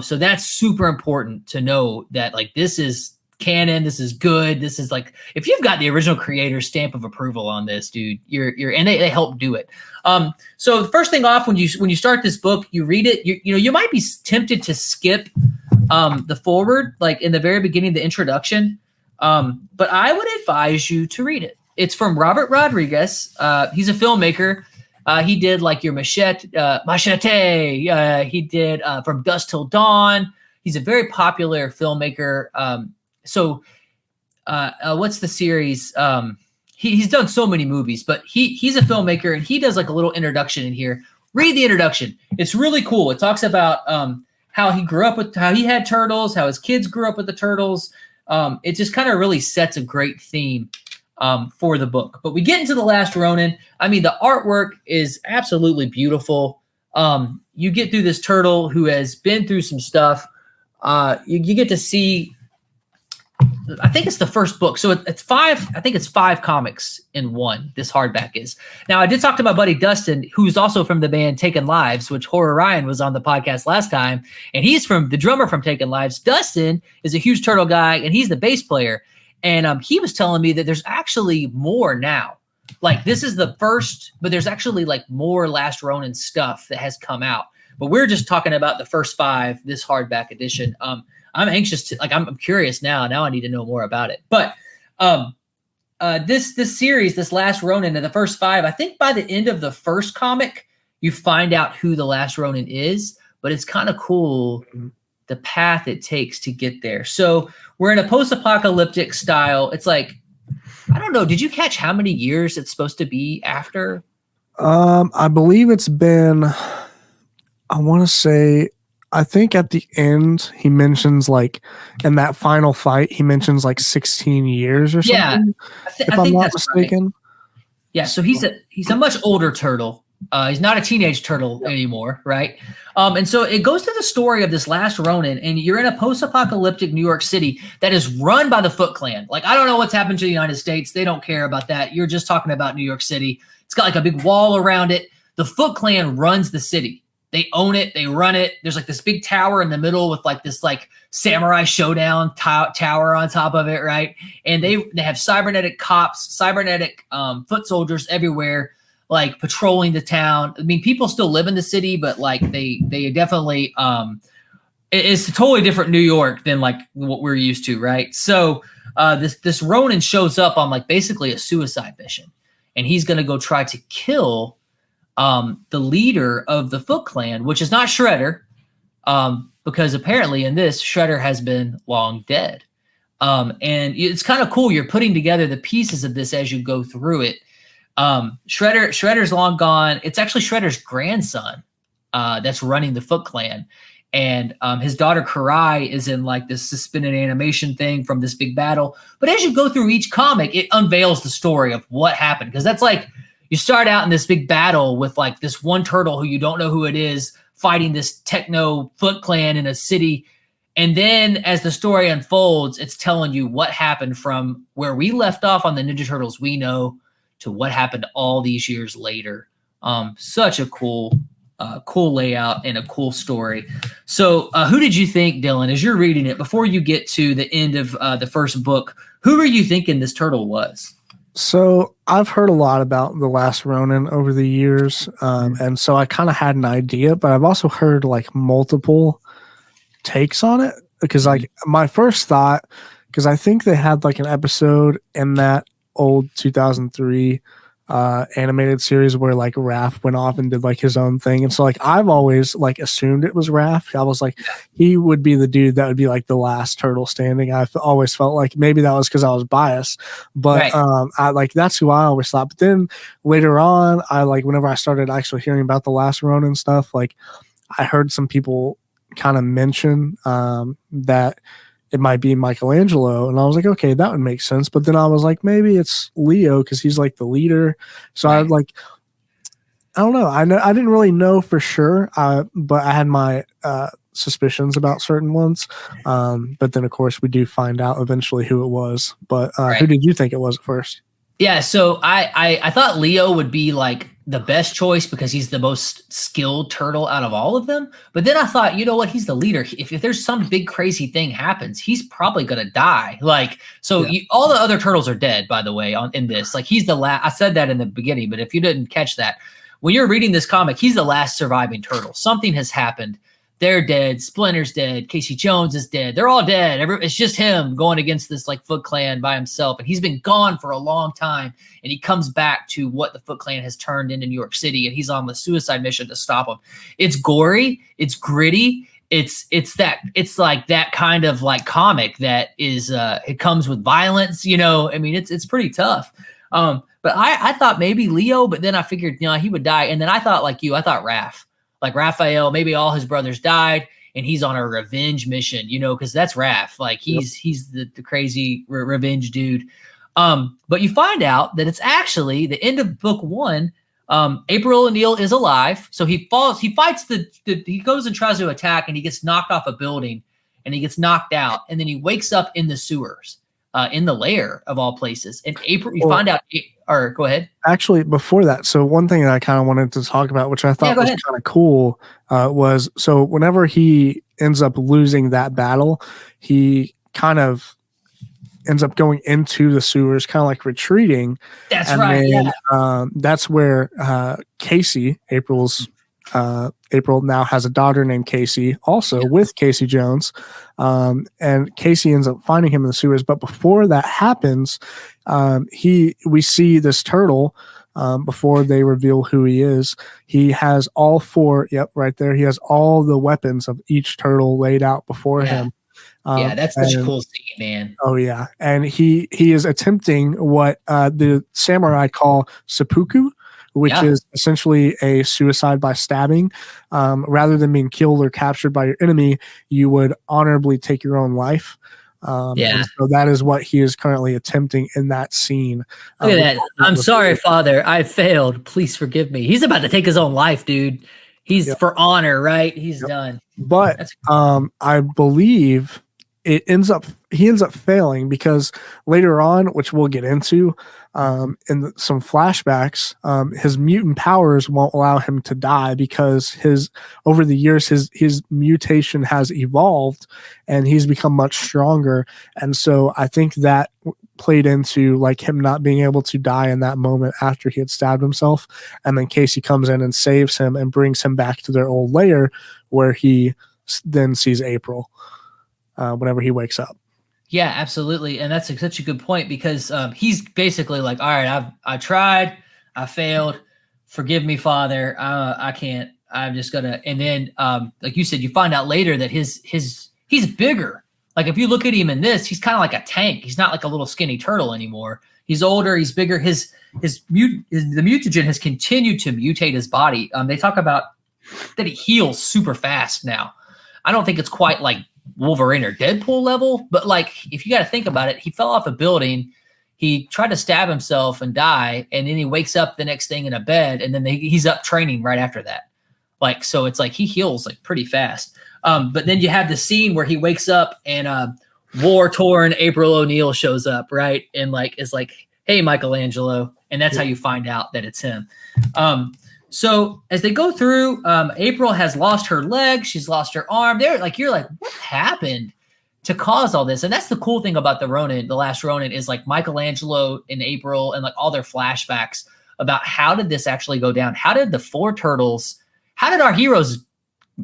So that's super important to know that like this is canon, this is good. This is like, if you've got the original creator's stamp of approval on this, dude, you're and they help do it. So the first thing off, when you start this book, you read it, you might be tempted to skip the forward, like in the very beginning, the introduction. But I would advise you to read it. It's from Robert Rodriguez. He's a filmmaker. He did like your Machete. He did From Dusk Till Dawn. He's a very popular filmmaker. So what's the series? He's done so many movies, but he's a filmmaker and he does like a little introduction in here. Read the introduction. It's really cool. It talks about how he grew up with, how he had turtles, how his kids grew up with the turtles. It just kind of really sets a great theme for the book. But we get into The Last Ronin. I mean, the artwork is absolutely beautiful. You get through this turtle who has been through some stuff. You get to see, I think it's the first book. So it's five. I think it's 5 comics in one. This hardback is. Now, I did talk to my buddy Dustin, who's also from the band Taken Lives, which Horror Ryan was on the podcast last time. And he's from the drummer from Taken Lives. Dustin is a huge turtle guy, and he's the bass player. And he was telling me that there's actually more now. Like this is the first, but there's actually like more Last Ronin stuff that has come out. But we're just talking about the first 5, this hardback edition. I'm anxious to, like, I'm curious now. Now I need to know more about it. But this series, this Last Ronin, in the first 5, I think by the end of the first comic, you find out who the Last Ronin is. But it's kind of cool the path it takes to get there. So we're in a post-apocalyptic style. It's like, I don't know. Did you catch how many years it's supposed to be after? I believe it's been, I want to say, I think at the end he mentions like in that final fight he mentions like 16 years or something. Yeah, if I'm not mistaken. Right. Yeah, so he's a much older turtle. He's not a teenage turtle anymore, right? And so it goes to the story of this Last Ronin, and you're in a post-apocalyptic New York City that is run by the Foot Clan. Like, I don't know what's happened to the United States. They don't care about that. You're just talking about New York City. It's got like a big wall around it. The Foot Clan runs the city. They own it. They run it. There's like this big tower in the middle with like this like samurai showdown tower on top of it, right? And they have cybernetic cops, cybernetic foot soldiers everywhere, like patrolling the town. I mean, people still live in the city, but like they definitely it's a totally different New York than like what we're used to, right? So this Ronin shows up on like basically a suicide mission, and he's gonna go try to kill the leader of the Foot Clan, which is not Shredder, because apparently in this, Shredder has been long dead. And it's kind of cool. You're putting together the pieces of this as you go through it. Shredder's long gone. It's actually Shredder's grandson that's running the Foot Clan. And his daughter Karai is in like this suspended animation thing from this big battle. But as you go through each comic, it unveils the story of what happened. Because that's like, you start out in this big battle with like this one turtle who you don't know who it is fighting this techno Foot Clan in a city. And then as the story unfolds, it's telling you what happened from where we left off on the Ninja Turtles we know to what happened all these years later. Such a cool layout and a cool story. So who did you think, Dylan, as you're reading it, before you get to the end of the first book, who were you thinking this turtle was? So I've heard a lot about The Last Ronin over the years, and so I kind of had an idea, but I've also heard like multiple takes on it, because like my first thought, because I think they had like an episode in that old 2003 animated series where like Raph went off and did like his own thing, and so like I've always like assumed it was Raph. I was like, he would be the dude that would be like the last turtle standing. I've always felt like maybe that was because I was biased, but right. I like that's who I always thought. But then later on, I like whenever I started actually hearing about the Last Ronin stuff, like I heard some people kind of mention that it might be Michelangelo. And I was like, okay, that would make sense. But then I was like, maybe it's Leo because he's like the leader. So I like, I don't know. I didn't really know for sure, but I had my suspicions about certain ones. But then, of course, we do find out eventually who it was. But who did you think it was at first? Yeah, so I thought Leo would be like the best choice because he's the most skilled turtle out of all of them. But then I thought, you know what? He's the leader. If there's some big crazy thing happens, he's probably gonna die. Like, so all the other turtles are dead, by the way, in this. Like, he's the last. I said that in the beginning, but if you didn't catch that, when you're reading this comic, he's the last surviving turtle. Something has happened. They're dead. Splinter's dead. Casey Jones is dead. They're all dead. It's just him going against this like Foot Clan by himself. And he's been gone for a long time. And he comes back to what the Foot Clan has turned into New York City. And he's on the suicide mission to stop him. It's gory. It's gritty. It's like that kind of like comic that is, it comes with violence, you know. I mean, it's pretty tough. But I thought maybe Leo, but then I figured, you know, he would die. And then I thought like you, I thought Raph. Like Raphael, maybe all his brothers died and he's on a revenge mission, you know, because that's Raph. Like he's the crazy revenge dude. But you find out that it's actually the end of book 1. April O'Neil is alive. So he fights he goes and tries to attack and he gets knocked off a building and he gets knocked out. And then he wakes up in the sewers, in the lair of all places. And April, you find out, or go ahead. Actually, before that, so one thing that I kind of wanted to talk about, which I thought was kind of cool, was so whenever he ends up losing that battle, he kind of ends up going into the sewers, kind of like retreating. That's and right. Then, that's where Casey, April now has a daughter named Casey, also with Casey Jones. And Casey ends up finding him in the sewers. But before that happens, we see this turtle before they reveal who he is. He has all 4. Yep, right there. He has all the weapons of each turtle laid out before him. That's such a cool scene, man. Oh yeah, and he is attempting what the samurai call seppuku, which is essentially a suicide by stabbing. Rather than being killed or captured by your enemy, you would honorably take your own life. And so that is what he is currently attempting in that scene. Look at that. I'm sorry, Father. I failed. Please forgive me. He's about to take his own life, dude. He's for honor, right? He's done. But I believe he ends up failing because later on, which we'll get into in some flashbacks, his mutant powers won't allow him to die because over the years his mutation has evolved and he's become much stronger. And so I think that played into like him not being able to die in that moment after he had stabbed himself. And then Casey comes in and saves him and brings him back to their old lair where he then sees April whenever he wakes up. Yeah, absolutely. And that's such a good point because he's basically like, all right, I tried, I failed. Forgive me, Father. I can't. I'm just gonna. And then, like you said, you find out later that he's bigger. Like if you look at him in this, he's kind of like a tank. He's not like a little skinny turtle anymore. He's older. He's bigger. The mutagen has continued to mutate his body. They talk about that he heals super fast now. I don't think it's quite like Wolverine or Deadpool level, but like if you got to think about it, he fell off a building, he tried to stab himself and die, and then he wakes up the next thing in a bed, and then he's up training right after that. Like so, it's like he heals like pretty fast. But then you have the scene where he wakes up and war-torn April O'Neil shows up, right, and like is like, "Hey, Michelangelo," and that's how you find out that it's him. So as they go through, April has lost her leg. She's lost her arm. You're like, what happened to cause all this? And that's the cool thing about the Last Ronin is like Michelangelo and April and like all their flashbacks about how did this actually go down? How did the 4 turtles, how did our heroes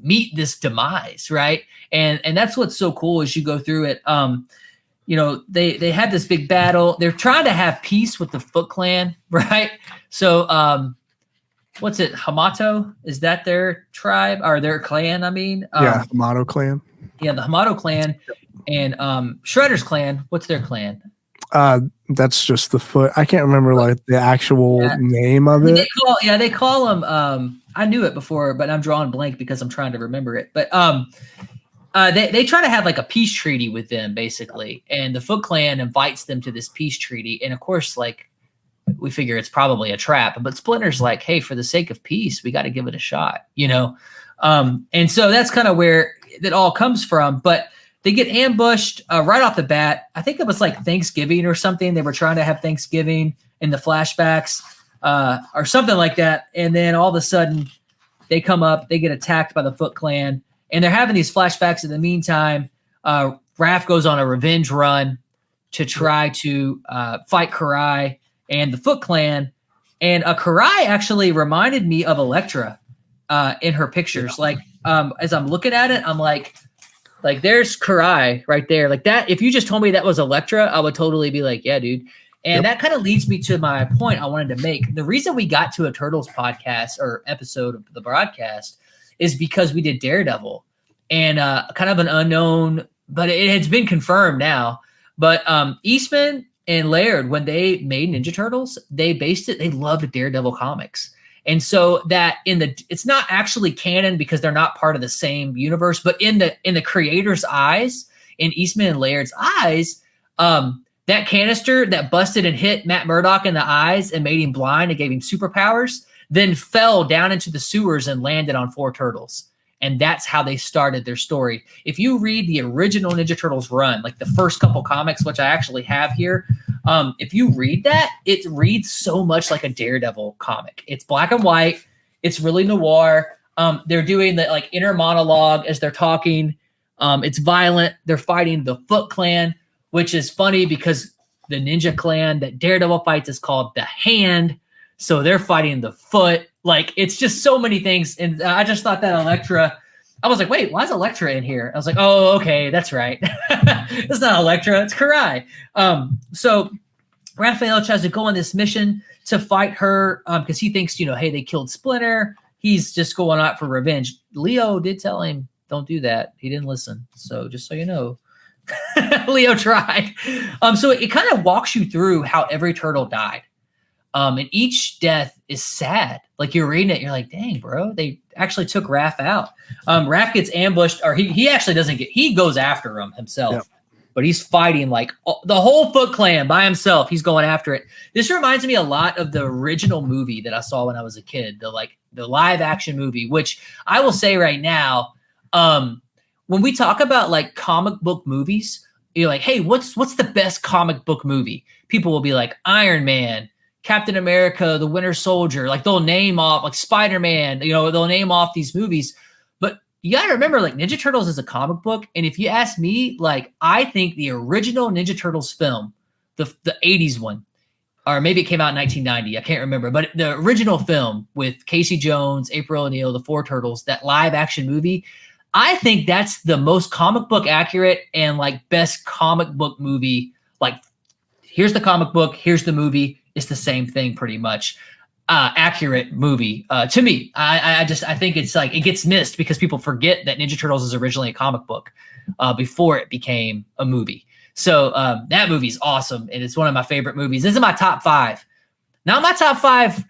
meet this demise, right? And that's what's so cool as you go through it. You know, they had this big battle. They're trying to have peace with the Foot Clan, right? So, what's it? Hamato? Is that their tribe or their clan? I mean, Hamato clan. Yeah, the Hamato clan and Shredder's clan. What's their clan? That's just the Foot. I can't remember like the actual name of it. They call them. I knew it before, but I'm drawing blank because I'm trying to remember it. But they try to have like a peace treaty with them, basically, and the Foot Clan invites them to this peace treaty, and of course, like we figure it's probably a trap, but Splinter's like, hey, for the sake of peace, we got to give it a shot, you know, and so that's kind of where it all comes from. But they get ambushed right off the bat. I think it was like Thanksgiving or something. They were trying to have Thanksgiving in the flashbacks or something like that, and then all of a sudden they come up, they get attacked by the Foot Clan. And they're having these flashbacks. In the meantime, Raph goes on a revenge run to try to fight Karai and the Foot Clan. And Karai actually reminded me of Elektra in her pictures. Yeah. Like, as I'm looking at it, I'm like there's Karai right there. Like that, if you just told me that was Elektra, I would totally be like, yeah, dude. And that kind of leads me to my point I wanted to make. The reason we got to a Turtles podcast or episode of the broadcast is because we did Daredevil, and kind of an unknown, but it has been confirmed now. But Eastman and Laird, when they made Ninja Turtles, they loved Daredevil comics. And so that it's not actually canon because they're not part of the same universe, but in the creator's eyes, in Eastman and Laird's eyes, that canister that busted and hit Matt Murdock in the eyes and made him blind and gave him superpowers, then fell down into the sewers and landed on 4 turtles. And that's how they started their story. If you read the original Ninja Turtles run, like the first couple comics, which I actually have here, if you read that, it reads so much like a Daredevil comic. It's black and white. It's really noir. They're doing the like inner monologue as they're talking. It's violent. They're fighting the Foot Clan, which is funny because the Ninja Clan that Daredevil fights is called the Hand. So they're fighting the Foot. Like, it's just so many things. And I just thought that Elektra, I was like, wait, why is Elektra in here? I was like, oh, okay, that's right. It's not Elektra, it's Karai. So Raphael tries to go on this mission to fight her because he thinks, hey, they killed Splinter. He's just going out for revenge. Leo did tell him, don't do that. He didn't listen. So just so you know, Leo tried. So it kind of walks you through how every turtle died. And each death is sad. Like, you're reading it, you're like, dang, bro, they actually took Raph out. Raph gets ambushed, or he actually doesn't he goes after him himself. Yep. But he's fighting like the whole Foot Clan by himself. He's going after it. This reminds me a lot of the original movie that I saw when I was a kid, the live action movie, which I will say right now, when we talk about like comic book movies, you're like, hey, what's the best comic book movie? People will be like Iron Man, Captain America, The Winter Soldier. Like, they'll name off like Spider-Man, they'll name off these movies. But you got to remember, like, Ninja Turtles is a comic book. And if you ask me, like, I think the original Ninja Turtles film, the 80s one, or maybe it came out in 1990, I can't remember, but the original film with Casey Jones, April O'Neil, the 4 Turtles, that live action movie, I think that's the most comic book accurate and like best comic book movie. Like, here's the comic book, here's the movie. It's the same thing pretty much. Accurate movie to me. I think it's like it gets missed because people forget that Ninja Turtles is originally a comic book before it became a movie. So that movie's awesome, and it's one of my favorite movies. This is my top 5. Not my top 5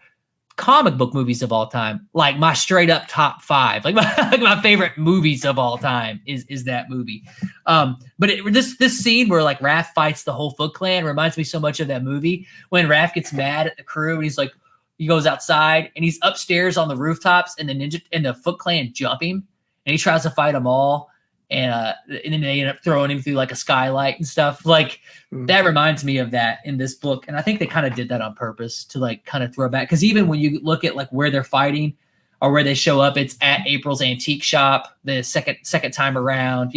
comic book movies of all time. Like, my straight up top 5. Like my favorite movies of all time is that movie. But this scene where like Raph fights the whole Foot Clan reminds me so much of that movie when Raph gets mad at the crew and he's like, he goes outside and he's upstairs on the rooftops and the Foot Clan jump him and he tries to fight them all. And then they end up throwing him through like a skylight and stuff. Like, that reminds me of that in this book. And I think they kind of did that on purpose to like kind of throw back. Because even when you look at like where they're fighting or where they show up, it's at April's antique shop the second time around,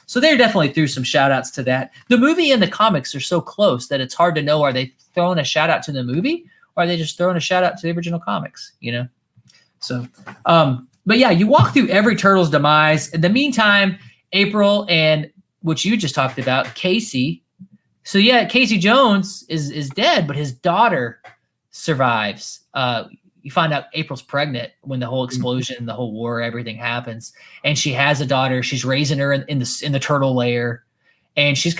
So they definitely threw some shout outs to that. The movie and the comics are so close that it's hard to know, are they throwing a shout out to the movie or are they just throwing a shout out to the original comics, So, but yeah, you walk through every Turtle's demise. In the meantime, April and what you just talked about, Casey. So yeah, Casey Jones is dead, but his daughter survives. You find out April's pregnant when the whole explosion, the whole war, everything happens, and she has a daughter. She's raising her in the turtle lair, and they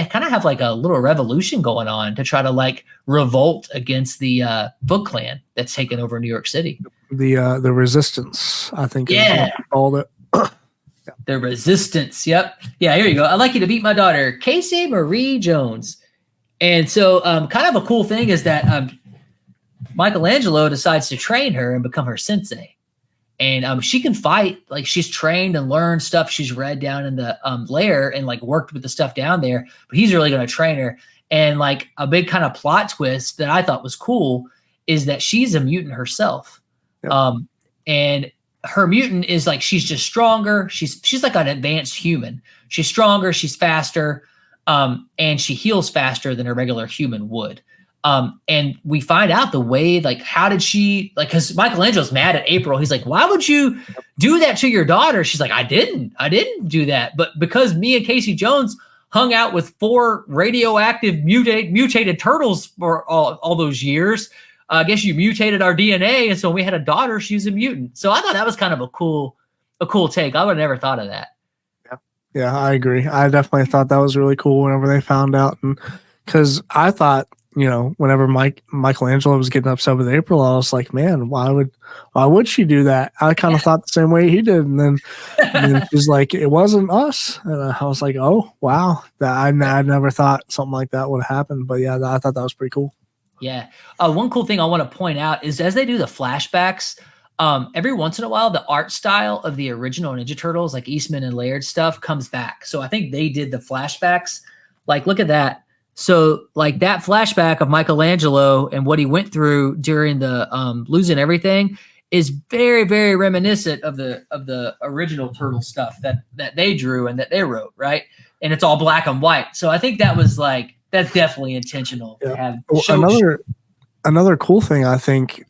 kind of have like a little revolution going on to try to like revolt against the Foot Clan that's taken over New York City. The resistance, I think. Yeah, all that. The Resistance. Yep. Yeah, here you go. I'd like you to meet my daughter, Casey Marie Jones. And so kind of a cool thing is that Michelangelo decides to train her and become her sensei. And she can fight. Like, she's trained and learned stuff she's read down in the lair and like worked with the stuff down there. But he's really going to train her. And like a big kind of plot twist that I thought was cool is that she's a mutant herself. Yep. And her mutant is like, she's just stronger. She's like an advanced human. She's stronger. She's faster. And she heals faster than a regular human would. And we find out the way, like, how did she, like, because Michelangelo's mad at April. He's like, why would you do that to your daughter? She's like, I didn't do that. But because me and Casey Jones hung out with 4 radioactive mutated turtles for all those years, I guess you mutated our DNA. And so when we had a daughter, she's a mutant. So I thought that was kind of a cool take. I would have never thought of that. Yeah, I agree. I definitely thought that was really cool whenever they found out. And because I thought, whenever Michelangelo was getting upset with April, I was like, man, why would she do that? I kind of thought the same way he did. And then she's like, it wasn't us. And I was like, oh, wow. I never thought something like that would happen. But yeah, I thought that was pretty cool. Yeah. One cool thing I want to point out is as they do the flashbacks, every once in a while, the art style of the original Ninja Turtles, like Eastman and Laird stuff, comes back. So I think they did the flashbacks. Like, look at that. So like that flashback of Michelangelo and what he went through during the losing everything is very, very reminiscent of the original Turtle stuff that they drew and that they wrote, right? And it's all black and white. So I think that was like, that's definitely intentional. Yeah. Another cool thing I think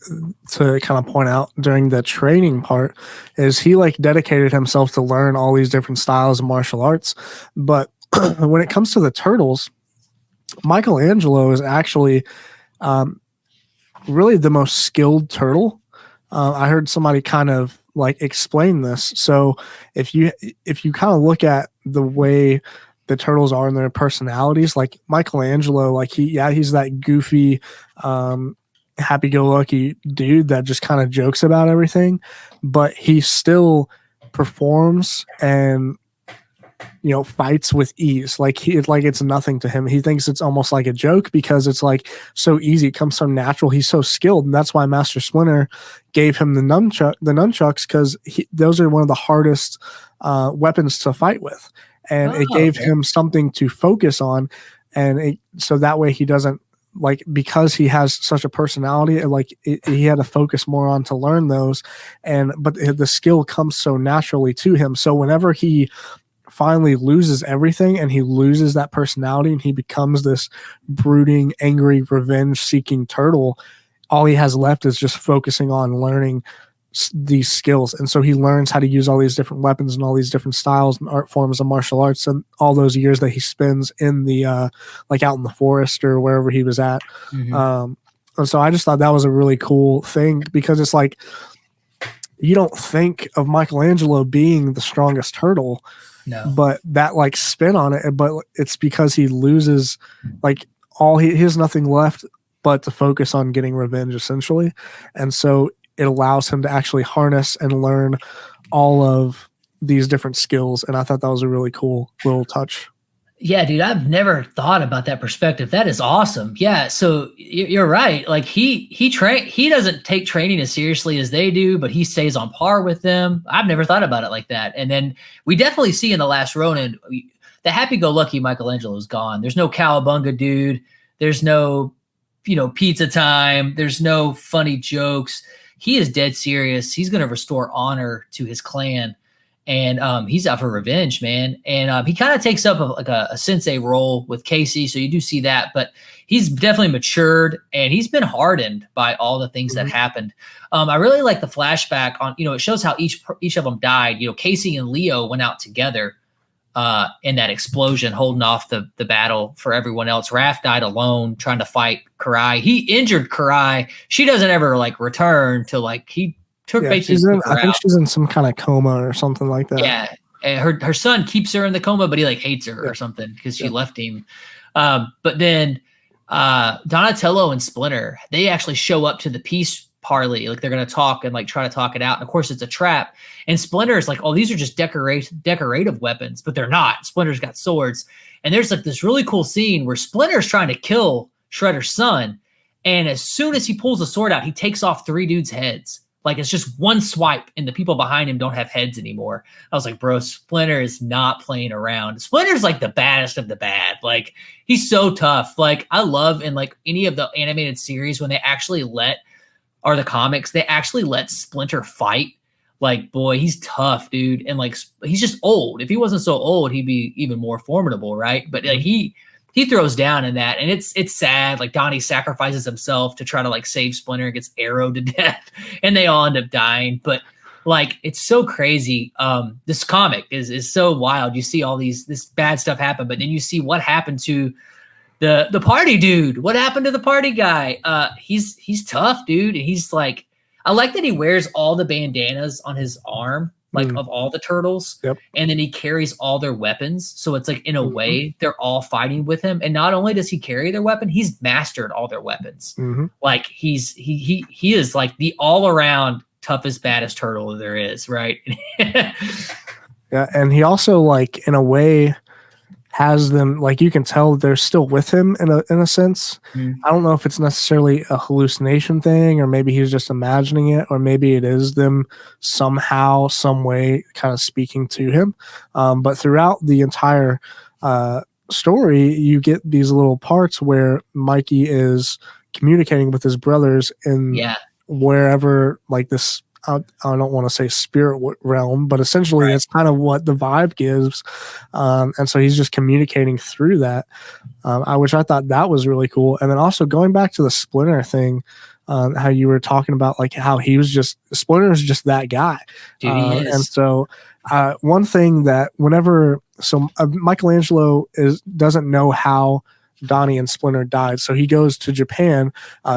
to kind of point out during the training part is he like dedicated himself to learn all these different styles of martial arts. But when it comes to the turtles, Michelangelo is actually really the most skilled turtle. I heard somebody kind of like explain this. So if you kind of look at the way the turtles are in their personalities, like Michelangelo, like he's that goofy, happy-go-lucky dude that just kind of jokes about everything, but he still performs and fights with ease. Like it's nothing to him. He thinks it's almost like a joke because it's like so easy. It comes so natural. He's so skilled, and that's why Master Splinter gave him the nunchucks, because those are one of the hardest weapons to fight with. And it gave him something to focus on. And so that way he doesn't, like, because he has such a personality, like he had to focus more on to learn those. But the skill comes so naturally to him. So whenever he finally loses everything and he loses that personality and he becomes this brooding, angry, revenge-seeking turtle, all he has left is just focusing on learning these skills. And so he learns how to use all these different weapons and all these different styles and art forms of martial arts, and all those years that he spends in the like out in the forest or wherever he was at. And so I just thought that was a really cool thing, because it's like you don't think of Michelangelo being the strongest turtle, but that like spin on it, but it's because he loses like he has nothing left but to focus on getting revenge, essentially. And so it allows him to actually harness and learn all of these different skills. And I thought that was a really cool little touch. Yeah, dude, I've never thought about that perspective. That is awesome. Yeah. So you're right. Like he doesn't take training as seriously as they do, but he stays on par with them. I've never thought about it like that. And then we definitely see in The Last Ronin, the happy-go-lucky Michelangelo is gone. There's no Cowabunga dude. There's no, pizza time. There's no funny jokes. He is dead serious. He's going to restore honor to his clan, and he's out for revenge, man. And he kind of takes up a sensei role with Casey, so you do see that. But he's definitely matured, and he's been hardened by all the things that happened. I really like the flashback on, it shows how each of them died. Casey and Leo went out together in that explosion, holding off the battle for everyone else. Raph died alone trying to fight Karai. He injured Karai. She doesn't ever return till he took basically. I think she's in some kind of coma or something like that. Yeah, and her son keeps her in the coma, but he hates her or something because she left him. But then Donatello and Splinter, they actually show up to the peace parley, like they're gonna talk and like try to talk it out. And of course, it's a trap. And Splinter's like, oh, these are just decorative weapons, but they're not. Splinter's got swords. And there's like this really cool scene where Splinter's trying to kill Shredder's son, and as soon as he pulls the sword out, he takes off 3 dudes' heads. Like it's just one swipe, and the people behind him don't have heads anymore. I was like, bro, Splinter is not playing around. Splinter's like the baddest of the bad. Like he's so tough. Like I love in like any of the animated series when they actually or the comics, they actually let Splinter fight. Like, boy, he's tough, dude. And like, he's just old. If he wasn't so old, he'd be even more formidable, right? But like, he throws down in that, and it's sad. Like Donnie sacrifices himself to try to like save Splinter and gets arrowed to death, and they all end up dying. But like, it's so crazy. This comic is so wild. You see all this bad stuff happen, but then you see what happened to the party dude. What happened to the party guy? He's tough, dude. He's like, I like that he wears all the bandanas on his arm, like of all the turtles. Yep. And then he carries all their weapons. So it's like, in a way, they're all fighting with him. And not only does he carry their weapon, he's mastered all their weapons. Like he is like the all around toughest, baddest turtle there is. Right. Yeah. And he also, like, in a way, has them, like, you can tell they're still with him in a sense. I don't know if it's necessarily a hallucination thing, or maybe he's just imagining it, or maybe it is them somehow, some way kind of speaking to him. But throughout the entire story, you get these little parts where Mikey is communicating with his brothers in wherever, like, this, I don't want to say spirit realm, but essentially it's kind of what the vibe gives. And so he's just communicating through that, which I thought that was really cool. And then also going back to the Splinter thing, how you were talking about like how he was just, Splinter is just that guy. Dude, he is. And so one thing that Michelangelo doesn't know how Donnie and Splinter died. So he goes to Japan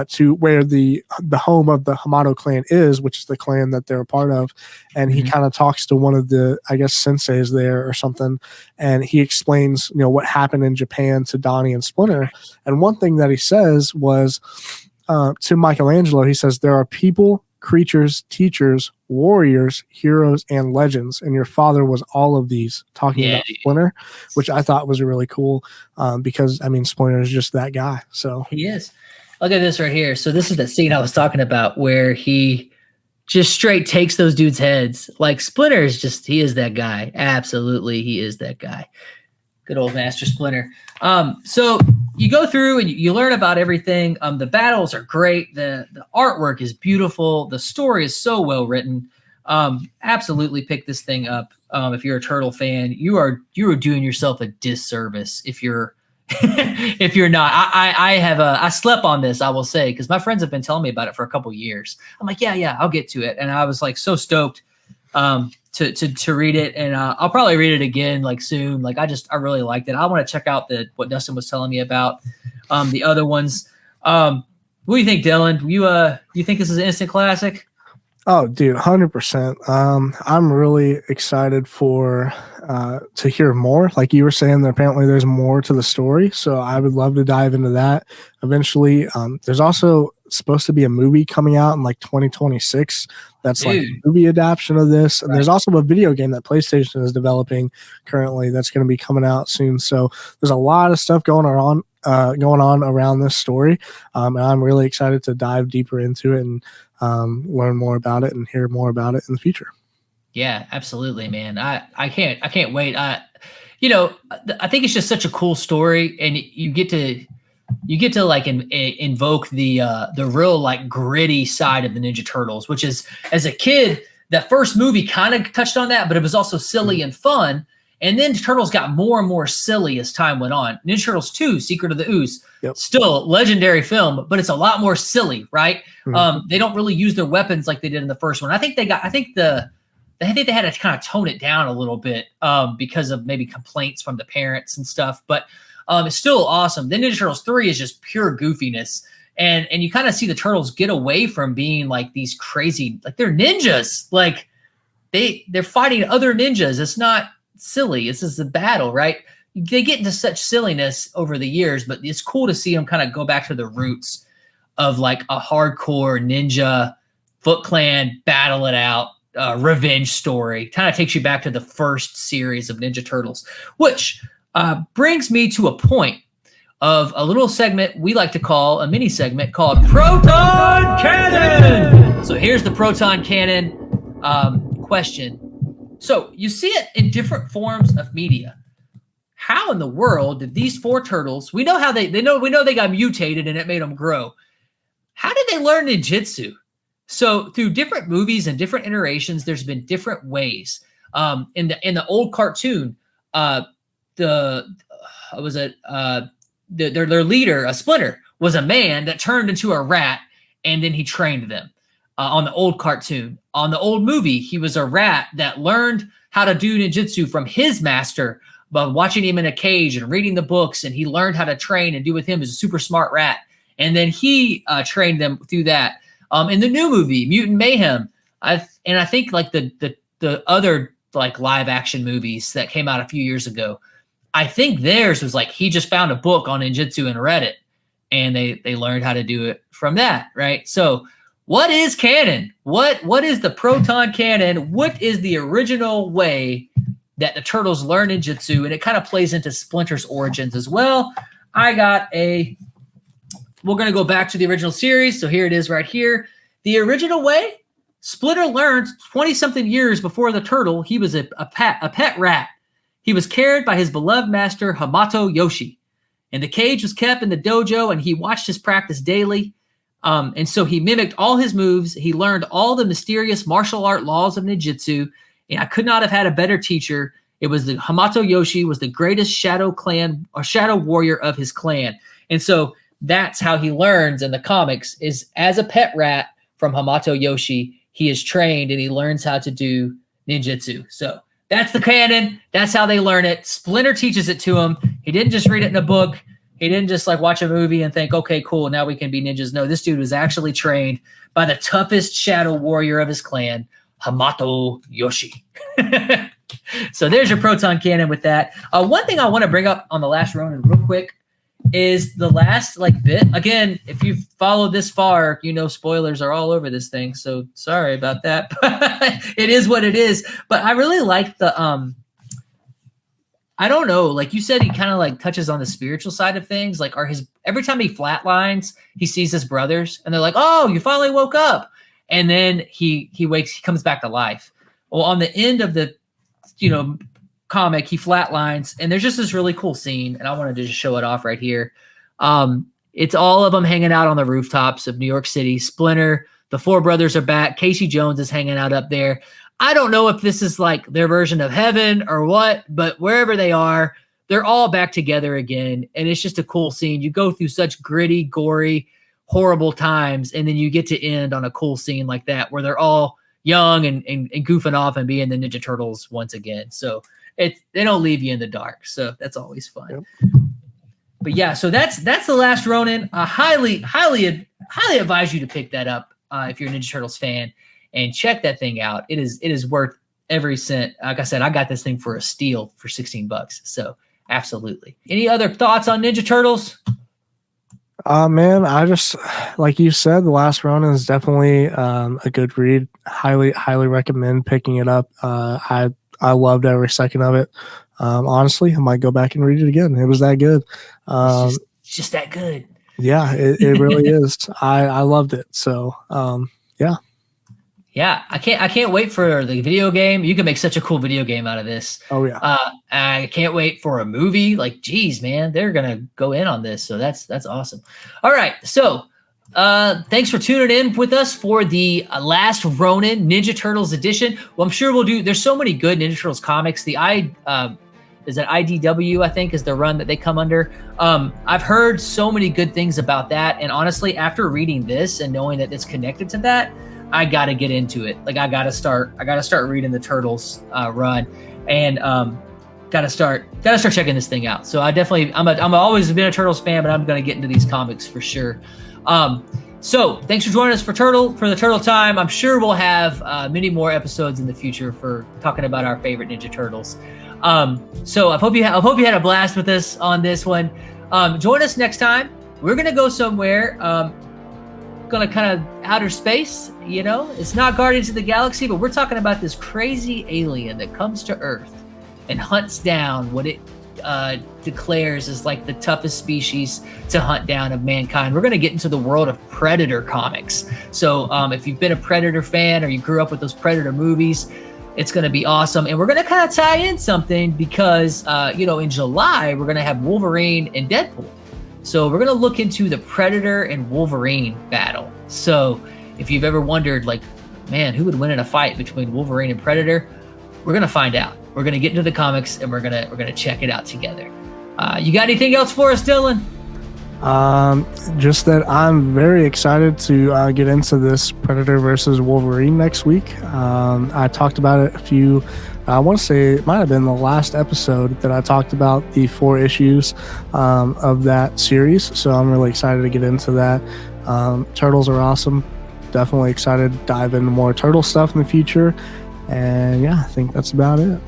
to where the home of the Hamato clan is, which is the clan that they're a part of. And he kind of talks to one of the, I guess, senseis there or something. And he explains, what happened in Japan to Donnie and Splinter. And one thing that he says was to Michelangelo, he says, there are people, creatures, teachers, warriors, heroes, and legends. And your father was all of these, talking about Splinter, which I thought was really cool because, I mean, Splinter is just that guy. So he is. Look at this right here. So this is the scene I was talking about where he just straight takes those dudes' heads. Like Splinter is just, he is that guy. Absolutely, he is that guy. Good old Master Splinter. So you go through and you learn about everything. The battles are great. The artwork is beautiful. The story is so well written. Absolutely pick this thing up. If you're a turtle fan, you are doing yourself a disservice if you're if you're not. I slept on this, I will say, because my friends have been telling me about it for a couple years. I'm like, yeah, I'll get to it, and I was like so stoked to read it, and I'll probably read it again like soon. Like I really liked it. I want to check out what Dustin was telling me about the other ones. What do you think, Dylan? You think this is an instant classic? Oh, dude, 100%. I'm really excited to hear more. Like you were saying, apparently there's more to the story, so I would love to dive into that eventually. There's also supposed to be a movie coming out in like 2026 that's like a movie adaptation of this, and there's also a video game that PlayStation is developing currently that's going to be coming out soon. So there's a lot of stuff going on around this story, and I'm really excited to dive deeper into it and learn more about it and hear more about it in the future. Yeah, absolutely, man. I can't wait. I think it's just such a cool story, and you get to like invoke the real like gritty side of the Ninja Turtles, which is, as a kid, that first movie kind of touched on that, but it was also silly and fun. And then Turtles got more and more silly as time went on. Ninja Turtles 2, Secret of the Ooze, still legendary film, but it's a lot more silly, right? They don't really use their weapons like they did in the first one. I think they had to kind of tone it down a little bit because of maybe complaints from the parents and stuff. But it's still awesome. Then Ninja Turtles 3 is just pure goofiness. And you kind of see the Turtles get away from being like these crazy, like they're ninjas. Like they're fighting other ninjas. It's not silly. This is a battle, right? They get into such silliness over the years, but it's cool to see them kind of go back to the roots of like a hardcore ninja Foot Clan battle it out, revenge story. Kind of takes you back to the first series of Ninja Turtles, which brings me to a point of a little segment we like to call a mini segment called Proton Cannon. So here's the Proton Cannon question. So you see it in different forms of media. How in the world did these 4 turtles? We know how we know they got mutated and it made them grow. How did they learn ninjutsu? So through different movies and different iterations, there's been different ways. In the old cartoon, their leader, a Splinter, was a man that turned into a rat, and then he trained them. On the old cartoon, on the old movie, he was a rat that learned how to do ninjutsu from his master by watching him in a cage and reading the books, and he learned how to train and do with him as a super smart rat. And then he trained them through that. In the new movie, Mutant Mayhem, I think like the other like live action movies that came out a few years ago, I think theirs was like he just found a book on ninjutsu and read it, and they learned how to do it from that, right? So what is canon? What is the Proton Cannon? What is the original way that the turtles learn ninjutsu? And it kind of plays into Splinter's origins as well. We're going to go back to the original series. So here it is right here. The original way, Splinter learned 20-something years before the turtle. He was a pet rat. He was cared by his beloved master, Hamato Yoshi. And the cage was kept in the dojo, and he watched his practice daily. And so he mimicked all his moves. He learned all the mysterious martial art laws of ninjutsu. And I could not have had a better teacher. It was the Hamato Yoshi was the greatest shadow clan or shadow warrior of his clan. And so that's how he learns in the comics, is as a pet rat from Hamato Yoshi, he is trained and he learns how to do ninjutsu. So that's the canon. That's how they learn it. Splinter teaches it to him. He didn't just read it in a book. He didn't just like watch a movie and think, okay, cool, now we can be ninjas. No, this dude was actually trained by the toughest shadow warrior of his clan, Hamato Yoshi. So there's your Proton Cannon with that. One thing I want to bring up on the Last Ronin real quick is the last like bit. Again, if you've followed this far, you know spoilers are all over this thing. So sorry about that. It is what it is. But I really like the I don't know, like you said, he kind of like touches on the spiritual side of things. Like every time he flatlines, he sees his brothers and they're like, oh, you finally woke up. And then he comes back to life. Well, on the end of the comic, he flatlines, and there's just this really cool scene, and I wanted to just show it off right here. It's all of them hanging out on the rooftops of New York City. Splinter, the 4 brothers are back. Casey Jones is hanging out up there. I don't know if this is like their version of heaven or what, but wherever they are, they're all back together again, and it's just a cool scene. You go through such gritty, gory, horrible times, and then you get to end on a cool scene like that where they're all young and goofing off and being the Ninja Turtles once again. So they don't leave you in the dark. So that's always fun. Yep. But yeah, so that's the Last Ronin. I highly advise you to pick that up if you're a Ninja Turtles fan and check that thing out. It is worth every cent. Like I said, I got this thing for a steal for $16. So absolutely. Any other thoughts on Ninja Turtles? Man, I just, like you said, The Last Ronin is definitely a good read. Highly recommend picking it up. I loved every second of it. Honestly, I might go back and read it again. It was that good. It's just that good. Yeah, it really is. I loved it. So, yeah. Yeah, I can't wait for the video game. You can make such a cool video game out of this. Oh yeah. I can't wait for a movie. Like, geez, man, they're gonna go in on this. So that's awesome. All right, so thanks for tuning in with us for the Last Ronin Ninja Turtles edition. Well, I'm sure there's so many good Ninja Turtles comics. The is it IDW, I think, is the run that they come under. I've heard so many good things about that, and honestly, after reading this and knowing that it's connected to that, I got to get into it. Like I got to start reading the Turtles run, and got to start checking this thing out. So I'm always been a Turtles fan, but I'm going to get into these comics for sure. So thanks for joining us for the Turtle Time. I'm sure we'll have many more episodes in the future for talking about our favorite Ninja Turtles. So I hope you had a blast with us on this one. Join us next time. We're going to go somewhere. gonna kind of outer space. It's not Guardians of the Galaxy, but we're talking about this crazy alien that comes to Earth and hunts down what it declares is like the toughest species to hunt down of mankind. We're going to get into the world of Predator comics. So if you've been a Predator fan or you grew up with those Predator movies, it's going to be awesome. And we're going to kind of tie in something because, in July, we're going to have Wolverine and Deadpool. So we're going to look into the Predator and Wolverine battle. So if you've ever wondered, like, man, who would win in a fight between Wolverine and Predator? We're going to find out. We're going to get into the comics and we're going to check it out together. You got anything else for us, Dylan? Just that I'm very excited to get into this Predator versus Wolverine next week. I talked about it I want to say it might have been the last episode that I talked about the 4 issues of that series. So I'm really excited to get into that. Turtles are awesome. Definitely excited to dive into more turtle stuff in the future. And yeah, I think that's about it.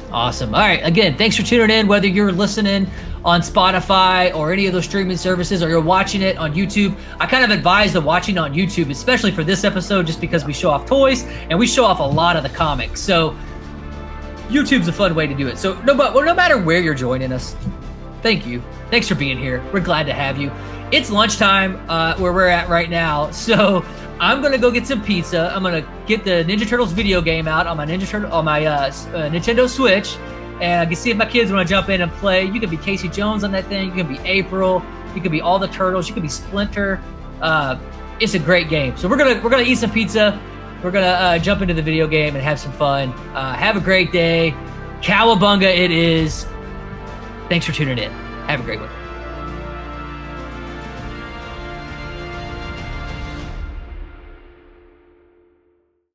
Awesome. All right. Again, thanks for tuning in, whether you're listening on Spotify or any of those streaming services or you're watching it on YouTube. I kind of advise the watching on YouTube, especially for this episode, just because we show off toys and we show off a lot of the comics. So YouTube's a fun way to do it. So no matter where you're joining us, thank you. Thanks for being here. We're glad to have you. It's lunchtime where we're at right now. So I'm gonna go get some pizza. I'm gonna get the Ninja Turtles video game out on my Nintendo Switch, and I can see if my kids want to jump in and play. You can be Casey Jones on that thing. You can be April. You can be all the Turtles. You can be Splinter. It's a great game. So we're gonna eat some pizza. We're gonna jump into the video game and have some fun. Have a great day. Cowabunga it is. Thanks for tuning in. Have a great one.